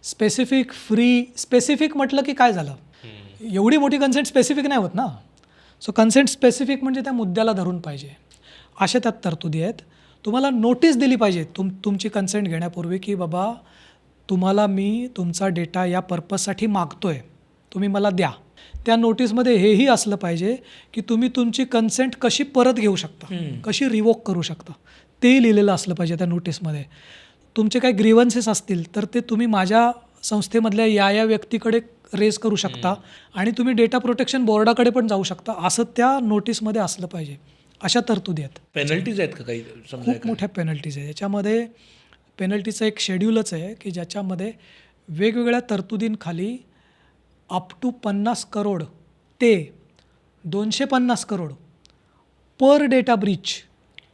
Specific, free. स्पेसिफिक म्हटलं की काय झालं, एवढी मोठी कन्सेंट स्पेसिफिक नाही होत ना. सो कन्सेंट स्पेसिफिक म्हणजे त्या मुद्द्याला धरून पाहिजे, अशा त्यात तरतुदी आहेत. तुम्हाला नोटीस दिली पाहिजे तुमची कन्सेंट घेण्यापूर्वी की बाबा तुम्हाला मी तुमचा डेटा या पर्पजसाठी मागतोय, तुम्ही मला द्या. त्या नोटीसमध्ये हेही असलं पाहिजे की तुम्ही तुमची कन्सेंट कशी परत घेऊ शकता, कशी रिवोक करू शकता, तेही लिहिलेलं असलं पाहिजे त्या नोटीसमध्ये. तुमचे काही ग्रीव्हन्सेस असतील तर ते तुम्ही माझ्या संस्थेमधल्या या व्यक्तीकडे रेज करू शकता आणि तुम्ही डेटा प्रोटेक्शन बोर्डाकडे पण जाऊ शकता, असं त्या नोटीसमध्ये असलं पाहिजे. अशा तरतुदी आहेत. पेनल्टीज आहेत का काही? खूप मोठ्या पेनल्टीज आहेत. याच्यामध्ये पेनल्टीचं एक शेड्यूलच आहे की ज्याच्यामध्ये वेगवेगळ्या तरतुदींखाली अप टू 50 करोड ते 250 करोड पर डेटा ब्रीच,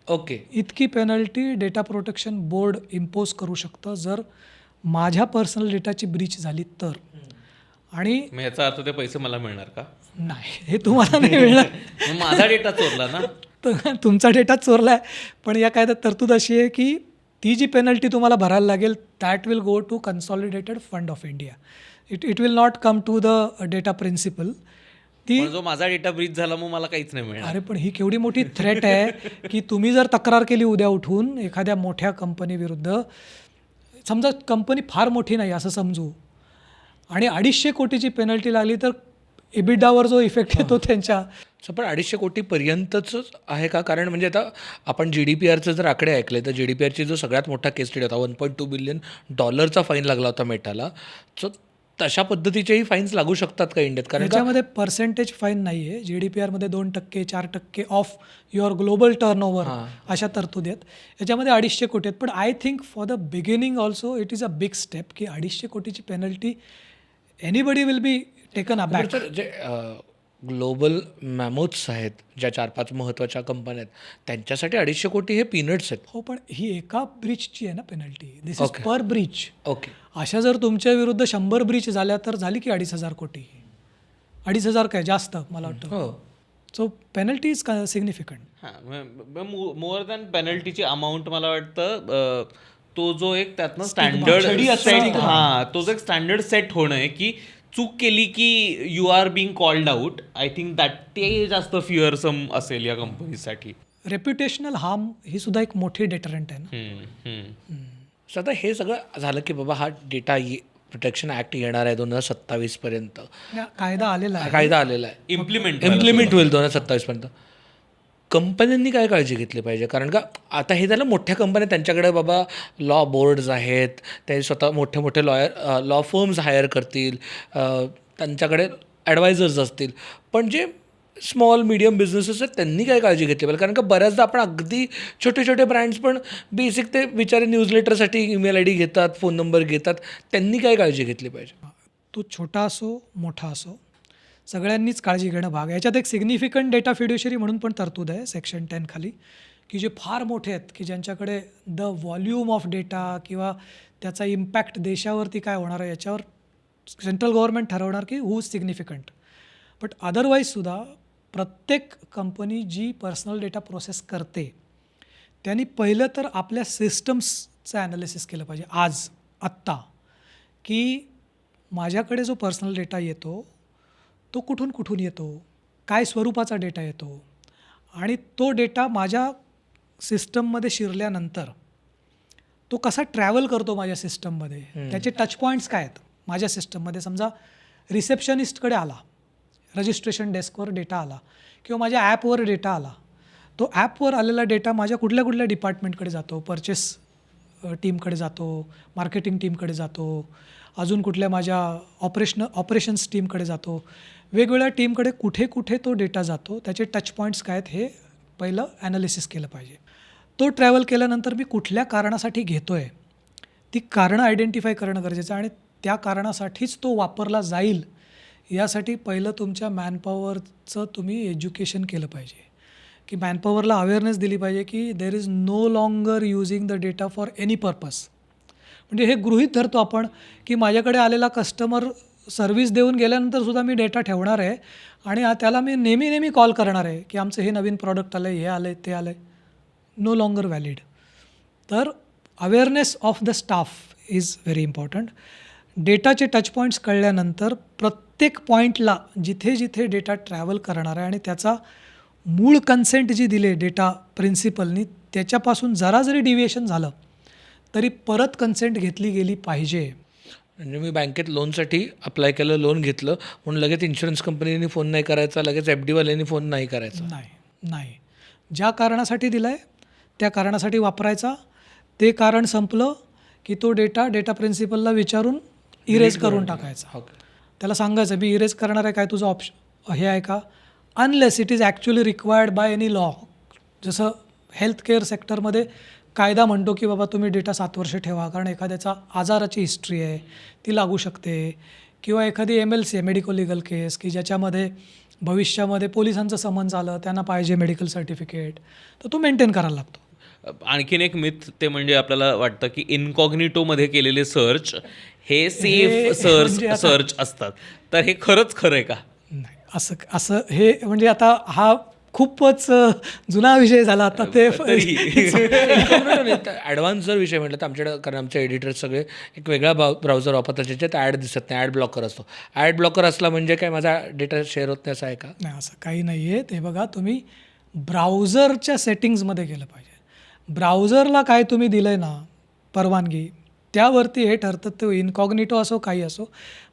ओके, इतकी penalty data protection board impose करू शकतं जर माझ्या पर्सनल डेटाची ब्रीच झाली तर. आणि याचा अर्थ ते पैसे मला मिळणार का? नाही, हे तुम्हाला नाही मिळणार. माझा डेटा चोरला ना. तुमचा डेटा चोरला आहे. पण या कायद्यात तरतूद अशी आहे की ती जी पेनल्टी तुम्हाला भरायला लागेल that will go to consolidated fund of India. It will not come to the data principal. ती पण जो माझा डेटा ब्रीच झाला मग मला काहीच नाही मिळणार. अरे पण ही केवढी मोठी थ्रेट आहे की तुम्ही जर तक्रार केली उद्या उठून एखाद्या मोठ्या कंपनीविरुद्ध, समजा कंपनी फार मोठी नाही असं समजू, आणि 250 कोटीची पेनल्टी लागली तर एबिडावर जो इफेक्ट येतो त्यांच्या. पण 250 कोटीपर्यंतच आहे का? कारण म्हणजे आता आपण GDPRचे जर आकडे ऐकले तर GDPRची जो सगळ्यात मोठा केस स्टडी होता, $1.2 बिलियन फाईन लागला होता मेटाला. सो तशा पद्धतीचेही फाईन्स लागू शकतात का इंडियात? कारण का त्याच्यामध्ये पर्सेंटेज फाईन नाही आहे. GDPRमध्ये 2%, 4% ऑफ युअर ग्लोबल टर्नओव्हर अशा तरतुदी आहेत. याच्यामध्ये 250 कोटी आहेत. पण I think for the beginning also it is a big step की 250 कोटीची penalty anybody will be taken aback. तर जे ग्लोबल मॅमोथ्स आहेत, ज्या 4-5 महत्त्वाच्या कंपन्या आहेत, त्यांच्यासाठी 250 कोटी हे पीनट्स आहेत. हो, पण ही एका ब्रीचची आहे ना penalty. This is per Breach. Okay. अशा जर तुमच्या विरुद्ध 100 ब्रीच झाल्या तर झाली की 2,500 कोटी. 2,500 काय जास्त मला वाटतं. हो. So penalty is significant. हां, मोर दॅन पेनल्टीची अमाऊंट मला वाटतं तो जो एक त्यातनं स्टँडर्ड सेट, हां, तो जो एक स्टँडर्ड सेट होणं आहे की चूक केली की you are being called out. I think that ते जास्त फिअरसम असेल या कंपनीसाठी. रेप्युटेशनल हार्म ही सुद्धा एक मोठी डेटरंट आहे ना. सो आता हे सगळं झालं की बाबा हा डेटा प्रोटेक्शन ॲक्ट येणार आहे 2027 पर्यंत. कायदा आलेला आहे. कायदा आलेला आहे, इम्प्लिमेंट होईल 2027 पर्यंत. कंपन्यांनी काय काळजी घेतली पाहिजे? कारण का आता हे झालं मोठ्या कंपन्या, त्यांच्याकडे बाबा लॉ बोर्ड्स आहेत, ते स्वतः मोठे मोठे लॉ फर्म्स हायर करतील, त्यांच्याकडे ॲडवायझर्स असतील. पण जे स्मॉल मीडियम बिझनेसेस आहेत त्यांनी काय काळजी घेतली पाहिजे? कारण का बऱ्याचदा आपण अगदी छोटे छोटे ब्रँड्स पण बेसिक ते विचारे न्यूजलेटरसाठी ईमेल ID घेतात, फोन नंबर घेतात, त्यांनी काय काळजी घेतली पाहिजे? तो छोटा असो मोठा असो सगळ्यांनीच काळजी घेणं भाग. याच्यात एक सिग्निफिकंट डेटा फिड्युशरी म्हणून पण तरतूद आहे सेक्शन 10 खाली, की जे फार मोठे आहेत, की ज्यांच्याकडे द व्हॉल्यूम ऑफ डेटा किंवा त्याचा इम्पॅक्ट देशावरती काय होणार आहे याच्यावर सेंट्रल गव्हर्नमेंट ठरवणार की हू इज सिग्निफिकंट. बट अदरवाईजसुद्धा प्रत्येक कंपनी जी पर्सनल डेटा प्रोसेस करते त्यांनी पहिलं तर आपल्या सिस्टम्सचं ॲनालिसिस केलं पाहिजे. आत्ता की माझ्याकडे जो पर्सनल डेटा येतो तो कुठून येतो, काय स्वरूपाचा डेटा येतो, आणि तो डेटा माझ्या सिस्टममध्ये शिरल्यानंतर तो कसा ट्रॅव्हल करतो माझ्या सिस्टममध्ये, त्याचे टच पॉईंट्स काय आहेत माझ्या सिस्टममध्ये. समजा रिसेप्शनिस्टकडे आला, रजिस्ट्रेशन डेस्कवर डेटा आला, किंवा माझ्या ॲपवर डेटा आला, तो ॲपवर आलेला डेटा माझ्या कुठल्या कुठल्या डिपार्टमेंटकडे जातो, परचेस टीमकडे जातो, मार्केटिंग टीमकडे जातो, अजून कुठल्या माझ्या ऑपरेशन्स टीमकडे जातो, वेगवेगळ्या टीमकडे कुठे कुठे तो डेटा जातो, त्याचे टच पॉईंट्स काय आहेत हे पहिलं ॲनालिसिस केलं पाहिजे. तो ट्रॅव्हल केल्यानंतर मी कुठल्या कारणासाठी घेतो आहे ती कारणं आयडेंटिफाय करणं गरजेचं आहे, आणि त्या कारणासाठीच तो वापरला जाईल यासाठी पहिलं तुमच्या मॅनपॉवरचं तुम्ही एज्युकेशन केलं पाहिजे, की मॅनपॉवरला अवेअरनेस दिली पाहिजे की there is no longer using the data for any purpose. म्हणजे हे गृहीत धरतो आपण की माझ्याकडे आलेला कस्टमर सर्व्हिस देऊन गेल्यानंतरसुद्धा मी डेटा ठेवणार आहे आणि त्याला मी नेहमी कॉल करणार आहे की आमचं हे नवीन प्रॉडक्ट आलं आहे, हे आलं आहे, ते आलं आहे. No longer valid. तर awareness of the staff is very important. डेटाचे टच पॉईंट्स कळल्यानंतर प्रत्येक पॉईंटला जिथे जिथे डेटा ट्रॅव्हल करणार आहे आणि त्याचा मूळ कन्सेंट जी दिले डेटा प्रिन्सिपलनी त्याच्यापासून जरा जरी डिव्हिएशन झालं तरी परत कन्सेंट घेतली गेली पाहिजे. म्हणजे मी बँकेत लोनसाठी अप्लाय केलं, लोन घेतलं म्हणून लगेच इन्शुरन्स कंपनीने फोन नाही करायचा, लगेच FD फोन नाही करायचा. नाही. ज्या कारणासाठी दिला आहे त्या कारणासाठी वापरायचा. ते कारण संपलं की तो डेटा प्रिन्सिपलला विचारून इरेज करून टाकायचा. त्याला सांगायचं मी इरेज करणार आहे, काय तुझं ऑप्शन हे आहे का, unless it is actually required by any law. जसं हेल्थकेअर सेक्टरमध्ये कायदा म्हणतो की बाबा तुम्ही डेटा 7 वर्ष ठेवा, कारण एखाद्याचा आजाराची हिस्ट्री आहे ती लागू शकते, किंवा एखादी MLC आहे मेडिको लिगल केस की ज्याच्यामध्ये भविष्यामध्ये पोलिसांचं समन्स आलं, त्यांना पाहिजे मेडिकल सर्टिफिकेट, तर तो मेंटेन करायला लागतो. आणखीन एक मिथ ते म्हणजे आपल्याला वाटतं की इनकॉग्निटोमध्ये केलेले सर्च हे सेफ सर्च असतात. तर हे खरंच खरं आहे का? नाही, असं हे म्हणजे आता हा खूपच जुना विषय झाला आता ते ॲडव्हान्स जर विषय म्हटलं तर आमच्याकडे, कारण आमचे एडिटर्स सगळे एक वेगळा ब्राउझर वापरतात ज्याच्यात ॲड दिसत नाही, ॲड ब्लॉकर असतो. ॲड ब्लॉकर असला म्हणजे काय माझा डेटा शेअर होत नाही असं आहे का? नाही, असं काही नाही आहे. ते बघा, तुम्ही ब्राउझरच्या सेटिंग्जमध्ये गेलं पाहिजे. ब्राउझरला काय तुम्ही दिलं आहे ना परवानगी, त्यावरती हे ठरतं. ते इनकॉग्निटो असो काही असो,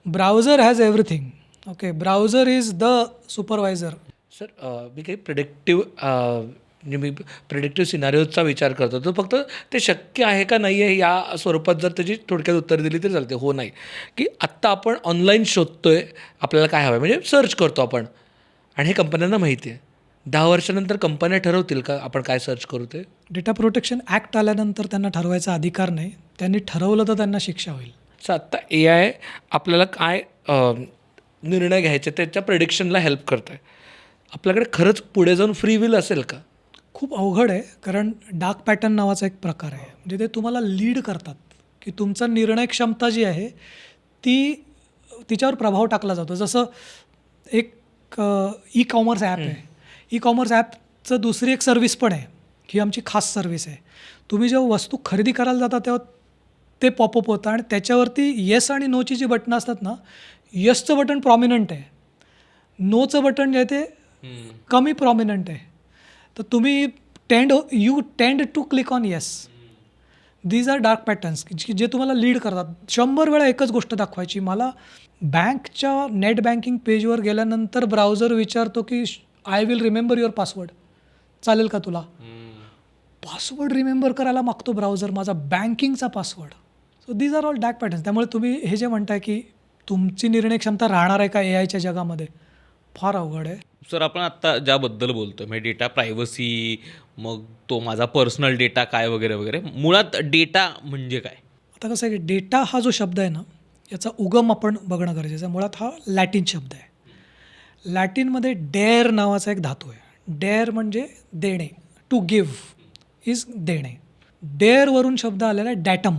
browser has everything. Okay, browser is the supervisor. Sir मी काही प्रिडिक्टिव्ह म्हणजे मी प्रिडिक्टिव्ह सिनारिओचा विचार करतो, तो फक्त ते शक्य आहे का नाही आहे या स्वरूपात जर त्याची थोडक्यात उत्तर दिली तरी चालते. हो नाही, की आत्ता आपण ऑनलाईन शोधतोय आपल्याला काय हवं आहे, म्हणजे सर्च करतो आपण, आणि हे कंपन्यांना माहिती आहे. 10 वर्षानंतर कंपन्या ठरवतील का आपण काय सर्च करू ते? डेटा प्रोटेक्शन ॲक्ट आल्यानंतर त्यांना ठरवायचा अधिकार नाही. त्यांनी ठरवलं तर त्यांना शिक्षा होईल. सर आत्ता AI आपल्याला काय निर्णय घ्यायचे त्याच्या प्रेडिक्शनला हेल्प करतं आहे. आपल्याकडे खरंच पुढे जाऊन फ्री विल असेल का? खूप अवघड आहे, कारण डार्क पॅटर्न नावाचा एक प्रकार आहे. म्हणजे ते तुम्हाला लीड करतात, की तुमचा निर्णय क्षमता जी आहे तिच्यावर प्रभाव टाकला जातो. जसं एक ई कॉमर्स ॲप आहे. ई कॉमर्स ॲपचं दुसरी एक सर्व्हिस पण आहे, ही आमची खास सर्व्हिस आहे. तुम्ही जेव्हा वस्तू खरेदी करायला जाता तेव्हा ते पॉपअप होतं, आणि त्याच्यावरती येस आणि नोची जी बटणं असतात ना, येसचं बटन प्रॉमिनंट आहे, नोचं बटन जे आहे ते कमी प्रॉमिनंट आहे. तर तुम्ही you tend to click on yes. These are dark patterns जे तुम्हाला लीड करतात. 100 वेळा एकच गोष्ट दाखवायची. मला बँकच्या नेट बँकिंग पेजवर गेल्यानंतर ब्राउझर विचारतो की I will remember your password, चालेल का तुला? पासवर्ड रिमेंबर करायला मागतो ब्राउझर, माझा बँकिंगचा password. So these are all dark patterns. त्यामुळे तुम्ही हे जे म्हणताय की तुमची निर्णय क्षमता राहणार आहे का AIच्या जगामध्ये, फार अवघड आहे. सर, आपण आत्ता ज्याबद्दल बोलतोय म्हणजे डेटा प्रायव्हसी, मग तो माझा पर्सनल डेटा काय वगैरे वगैरे, मुळात डेटा म्हणजे काय? आता कसं आहे की डेटा हा जो शब्द आहे ना, याचा उगम आपण बघणं गरजेचं आहे. मुळात हा लॅटिन शब्द आहे. लॅटिनमध्ये डेअर नावाचा एक धातू आहे. डेअर म्हणजे देणे, टू गिव्ह इज देणे. डेअरवरून शब्द आलेला आहे डॅटम.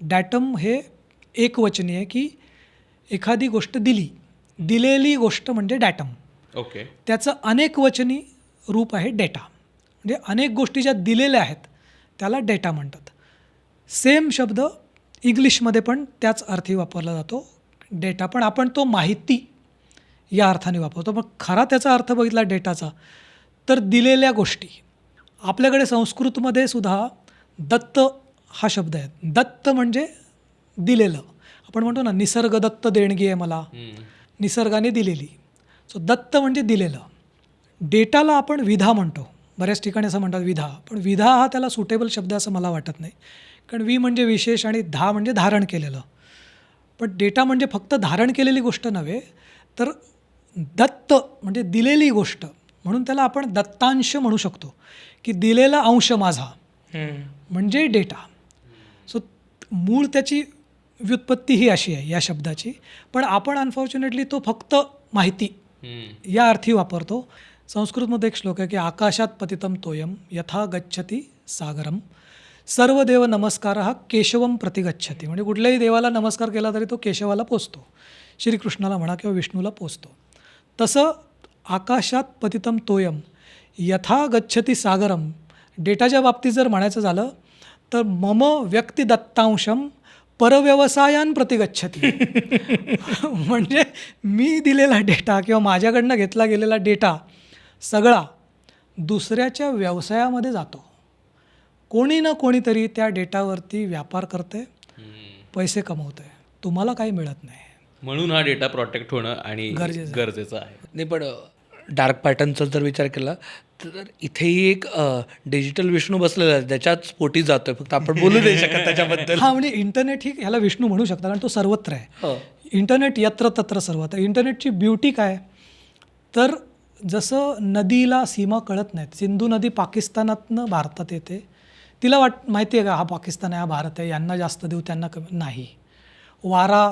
डॅटम हे एकवचनी आहे, की एखादी गोष्ट दिलेली गोष्ट म्हणजे डॅटम. ओके. त्याचं अनेकवचनी रूप आहे डेटा. म्हणजे अनेक गोष्टी ज्या दिलेल्या आहेत त्याला डेटा म्हणतात. सेम शब्द इंग्लिशमध्ये पण त्याच अर्थी वापरला जातो डेटा, पण आपण तो माहिती या अर्थाने वापरतो. पण खरा त्याचा अर्थ बघितला डेटाचा तर दिलेल्या गोष्टी. आपल्याकडे संस्कृतमध्ये सुद्धा दत्त हा शब्द आहे. दत्त म्हणजे दिलेलं. आपण म्हणतो ना, निसर्गदत्त देणगी आहे मला, निसर्गाने दिलेली. सो दत्त म्हणजे दिलेलं. डेटाला आपण विधा म्हणतो. बऱ्याच ठिकाणी असं म्हणतात विधा, पण विधा हा त्याला सुटेबल शब्द असं मला वाटत नाही. कारण वि म्हणजे विशेष आणि धा म्हणजे धारण केलेलं. पण डेटा म्हणजे फक्त धारण केलेली गोष्ट नव्हे, तर दत्त म्हणजे दिलेली गोष्ट, म्हणून त्याला आपण दत्तांश म्हणू शकतो, की दिलेला अंश माझा म्हणजे डेटा. सो मूळ त्याची व्युत्पत्ती ही अशी आहे या शब्दाची, पण आपण अनफॉर्च्युनेटली तो फक्त माहिती या अर्थी वापरतो. संस्कृतमध्ये एक श्लोक आहे की आकाशात पतितम तोयम यथा गच्छती सागरम सर्वदेव नमस्कार हा केशवम प्रतिगच्छती. म्हणजे कुठल्याही देवाला नमस्कार केला तरी तो केशवाला पोचतो, श्रीकृष्णाला म्हणा किंवा विष्णूला पोचतो. तसं आकाशात पतितम तोयम यथा गच्छती सागरम डेटाच्या बाबतीत जर म्हणायचं झालं तर मम व्यक्ती दत्तांशम परव्यवसायान प्रतिगच्छती. म्हणजे मी दिलेला डेटा किंवा माझ्याकडनं घेतला गेलेला डेटा सगळा दुसऱ्याच्या व्यवसायामध्ये जातो. कोणी ना कोणीतरी त्या डेटावरती व्यापार करते, पैसे कमवते, तुम्हाला काही मिळत नाही. म्हणून हा डेटा प्रोटेक्ट होणं आणि गरजेचं आहे. नाही, पण डार्क पॅटर्नचा जर विचार केला तर इथेही एक डिजिटल विष्णू बसलेला आहे, त्याच्याच पोटी जातोय, फक्त आपण बोलू नाही शकत त्याच्याबद्दल. हा, म्हणजे इंटरनेट ही ह्याला विष्णू म्हणू शकता, कारण तो सर्वत्र आहे. इंटरनेट यत्र तत्र सर्वत्र. इंटरनेटची ब्युटी काय, तर जसं नदीला सीमा कळत नाहीत. सिंधू नदी पाकिस्तानातनं भारतात येते, तिला माहिती आहे का हा पाकिस्तान आहे, हा भारत आहे, यांना जास्त देऊ त्यांना कमी नाही. वारा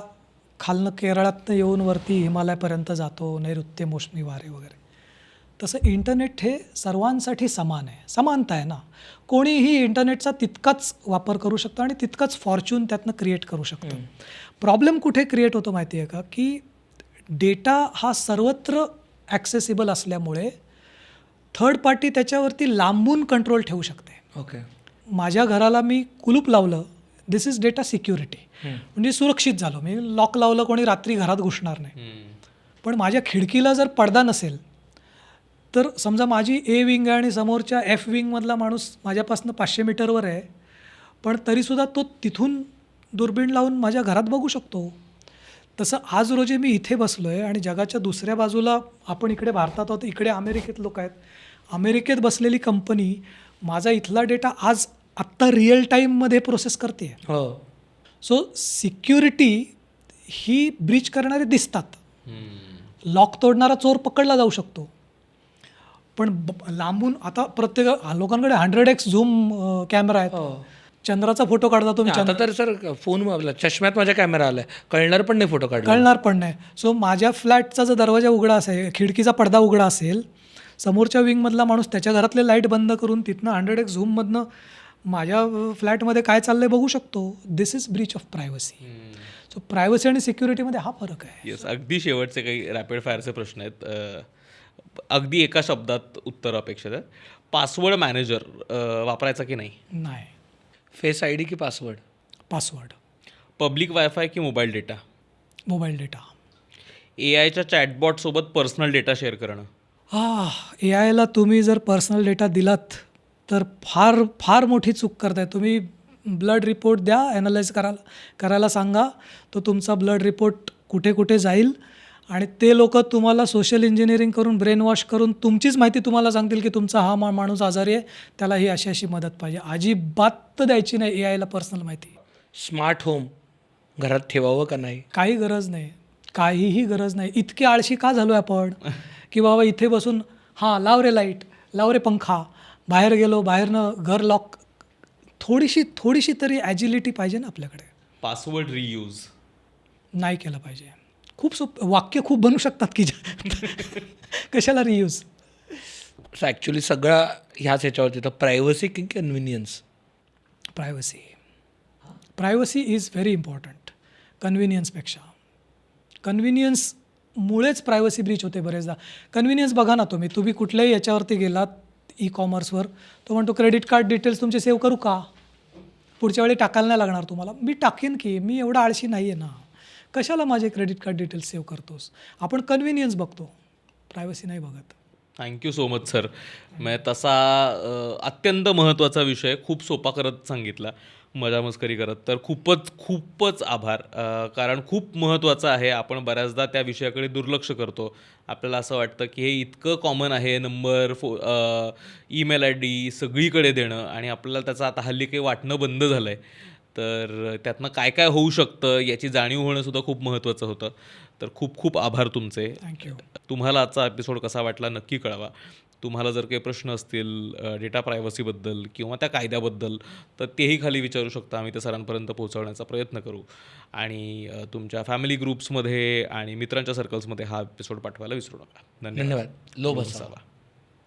खालनं केरळातनं येऊन वरती हिमालयापर्यंत जातो, नैऋत्य मोसमी वारे वगैरे. तसं इंटरनेट हे सर्वांसाठी समान आहे, समानता आहे ना. कोणीही इंटरनेटचा तितकाच वापर करू शकतो आणि तितकाच फॉर्च्यून त्यातनं क्रिएट करू शकतो. प्रॉब्लेम कुठे क्रिएट होतो माहिती आहे का, की डेटा हा सर्वत्र ॲक्सेसिबल असल्यामुळे थर्ड पार्टी त्याच्यावरती लांबून कंट्रोल ठेवू शकते. ओके. माझ्या घराला मी कुलूप लावलं, दिस इज डेटा सिक्युरिटी, म्हणजे सुरक्षित झालो. मी लॉक लावलं, कोणी रात्री घरात घुसणार नाही. पण माझ्या खिडकीला जर पडदा नसेल तर समजा माझी ए विंग आहे आणि समोरच्या एफ विंगमधला माणूस माझ्यापासून 500 मीटरवर आहे, पण तरीसुद्धा तो तिथून दुर्बीण लावून माझ्या घरात बघू शकतो. तसं आज रोजी मी इथे बसलो आहे आणि जगाच्या दुसऱ्या बाजूला, आपण इकडे भारतात आहोत, इकडे अमेरिकेत लोक आहेत. अमेरिकेत बसलेली कंपनी माझा इथला डेटा आज आत्ता रिअल टाईममध्ये प्रोसेस करते. हो. सो सिक्युरिटी ही ब्रीच करणारे दिसतात. लॉक तोडणारा चोर पकडला जाऊ शकतो, पण लांबून आता प्रत्येक लोकांकडे 100x झूम कॅमेरा आहेत. चंद्राचा फोटो काढता तुम्ही, आता तर सर फोन आपला चष्म्यात माझ्या कॅमेरा आलाय, कळणार पण नाही फोटो काढला. कळणार पण नाही. सो माझ्या फ्लॅटचा जर दरवाजा उघडा असेल, खिडकीचा पडदा उघडा असेल, समोरच्या विंगमधला माणूस त्याच्या घरातले लाईट बंद करून तिथनं 100x झूममधनं माझ्या फ्लॅटमध्ये काय चाललंय बघू शकतो. This is breach of privacy. So privacy आणि सिक्युरिटीमध्ये हा फरक आहे. येस, अगदी शेवटचे काही रॅपिड फायरचे प्रश्न आहेत. अगदी एका शब्दात उत्तर अपेक्षित आहेत. पासवर्ड मॅनेजर वापरायचा की नाही? नाही. फेस आय डी की पासवर्ड? पासवर्ड. पब्लिक वायफाय की mobile data? Mobile data. AI च्या चॅटबॉटसोबत पर्सनल डेटा शेअर करणं? AI ला तुम्ही जर पर्सनल डेटा दिलात तर फार फार मोठी चूक करताय तुम्ही. ब्लड रिपोर्ट द्या, ॲनालाइज करायला सांगा, तो तुमचा ब्लड रिपोर्ट कुठे कुठे जाईल आणि ते लोक तुम्हाला सोशल इंजिनिअरिंग करून, ब्रेन वॉश करून तुमचीच माहिती तुम्हाला सांगतील की तुमचा हा माणूस आजारी आहे, त्याला ही अशी अशी मदत पाहिजे. अजिबात द्यायची नाही AI ला पर्सनल माहिती. स्मार्ट होम घरात ठेवावं का नाही? काही गरज नाही, काहीही गरज नाही. इतके आळशी का झालो आहे आपण की बाबा इथे बसून लाव रे लाईट, लाव रे पंखा, बाहेर गेलो, बाहेरनं घर लॉक. थोडीशी तरी ॲजिलिटी पाहिजे ना आपल्याकडे. पासवर्ड रियूज नाही केलं पाहिजे. खूप वाक्य खूप बनू शकतात की कशाला रियूज. ॲक्च्युली सगळा ह्याच ह्याच्यावरती तर प्रायव्हसी की convenience? Privacy is very important कन्व्हिनियन्सपेक्षा. कन्व्हिनियन्समुळेच प्रायव्हसी ब्रीच होते बरेचदा. कन्व्हिनियन्स बघा ना, तुम्ही कुठल्याही याच्यावरती गेलात ई-कॉमर्सवर, तो म्हणतो क्रेडिट कार्ड डिटेल्स तुमचे सेव्ह करू का? पुढच्या वेळी टाकायला नाही लागणार तुम्हाला. मी टाकेन की, मी एवढा आळशी नाही आहे ना, कशाला माझे क्रेडिट कार्ड डिटेल्स सेव्ह करतोस? आपण कन्व्हिनियन्स बघतो, प्रायव्हसी नाही बघत. Thank you so much sir. म्हणजे तसा अत्यंत महत्त्वाचा विषय खूप सोपा करत सांगितला, मजा मस्करी करत. तर खूपच आभार. कारण खूप महत्त्वाचं आहे. आपण बऱ्याचदा त्या विषयाकडे दुर्लक्ष करतो. आपल्याला असं वाटतं की हे इतकं कॉमन आहे, नंबर, ईमेल ID सगळीकडे देणं, आणि आपल्याला त्याचं आता हल्ली काही वाटणं बंद झालं आहे. तर त्यातनं काय काय होऊ शकतं याची जाणीव होणंसुद्धा खूप महत्त्वाचं होतं. तर खूप आभार तुमचे. थँक्यू. तुम्हाला आजचा एपिसोड कसा वाटला नक्की कळवा. तुम्हाला जर काही प्रश्न असतील डेटा प्रायव्हसीबद्दल किंवा त्या कायद्याबद्दल, तर तेही खाली विचारू शकता. आम्ही ते सरांपर्यंत पोहोचवण्याचा प्रयत्न करू. आणि तुमच्या फॅमिली ग्रुप्समध्ये आणि मित्रांच्या सर्कल्समध्ये हा एपिसोड पाठवायला विसरू नका. धन्यवाद. लो बसावा.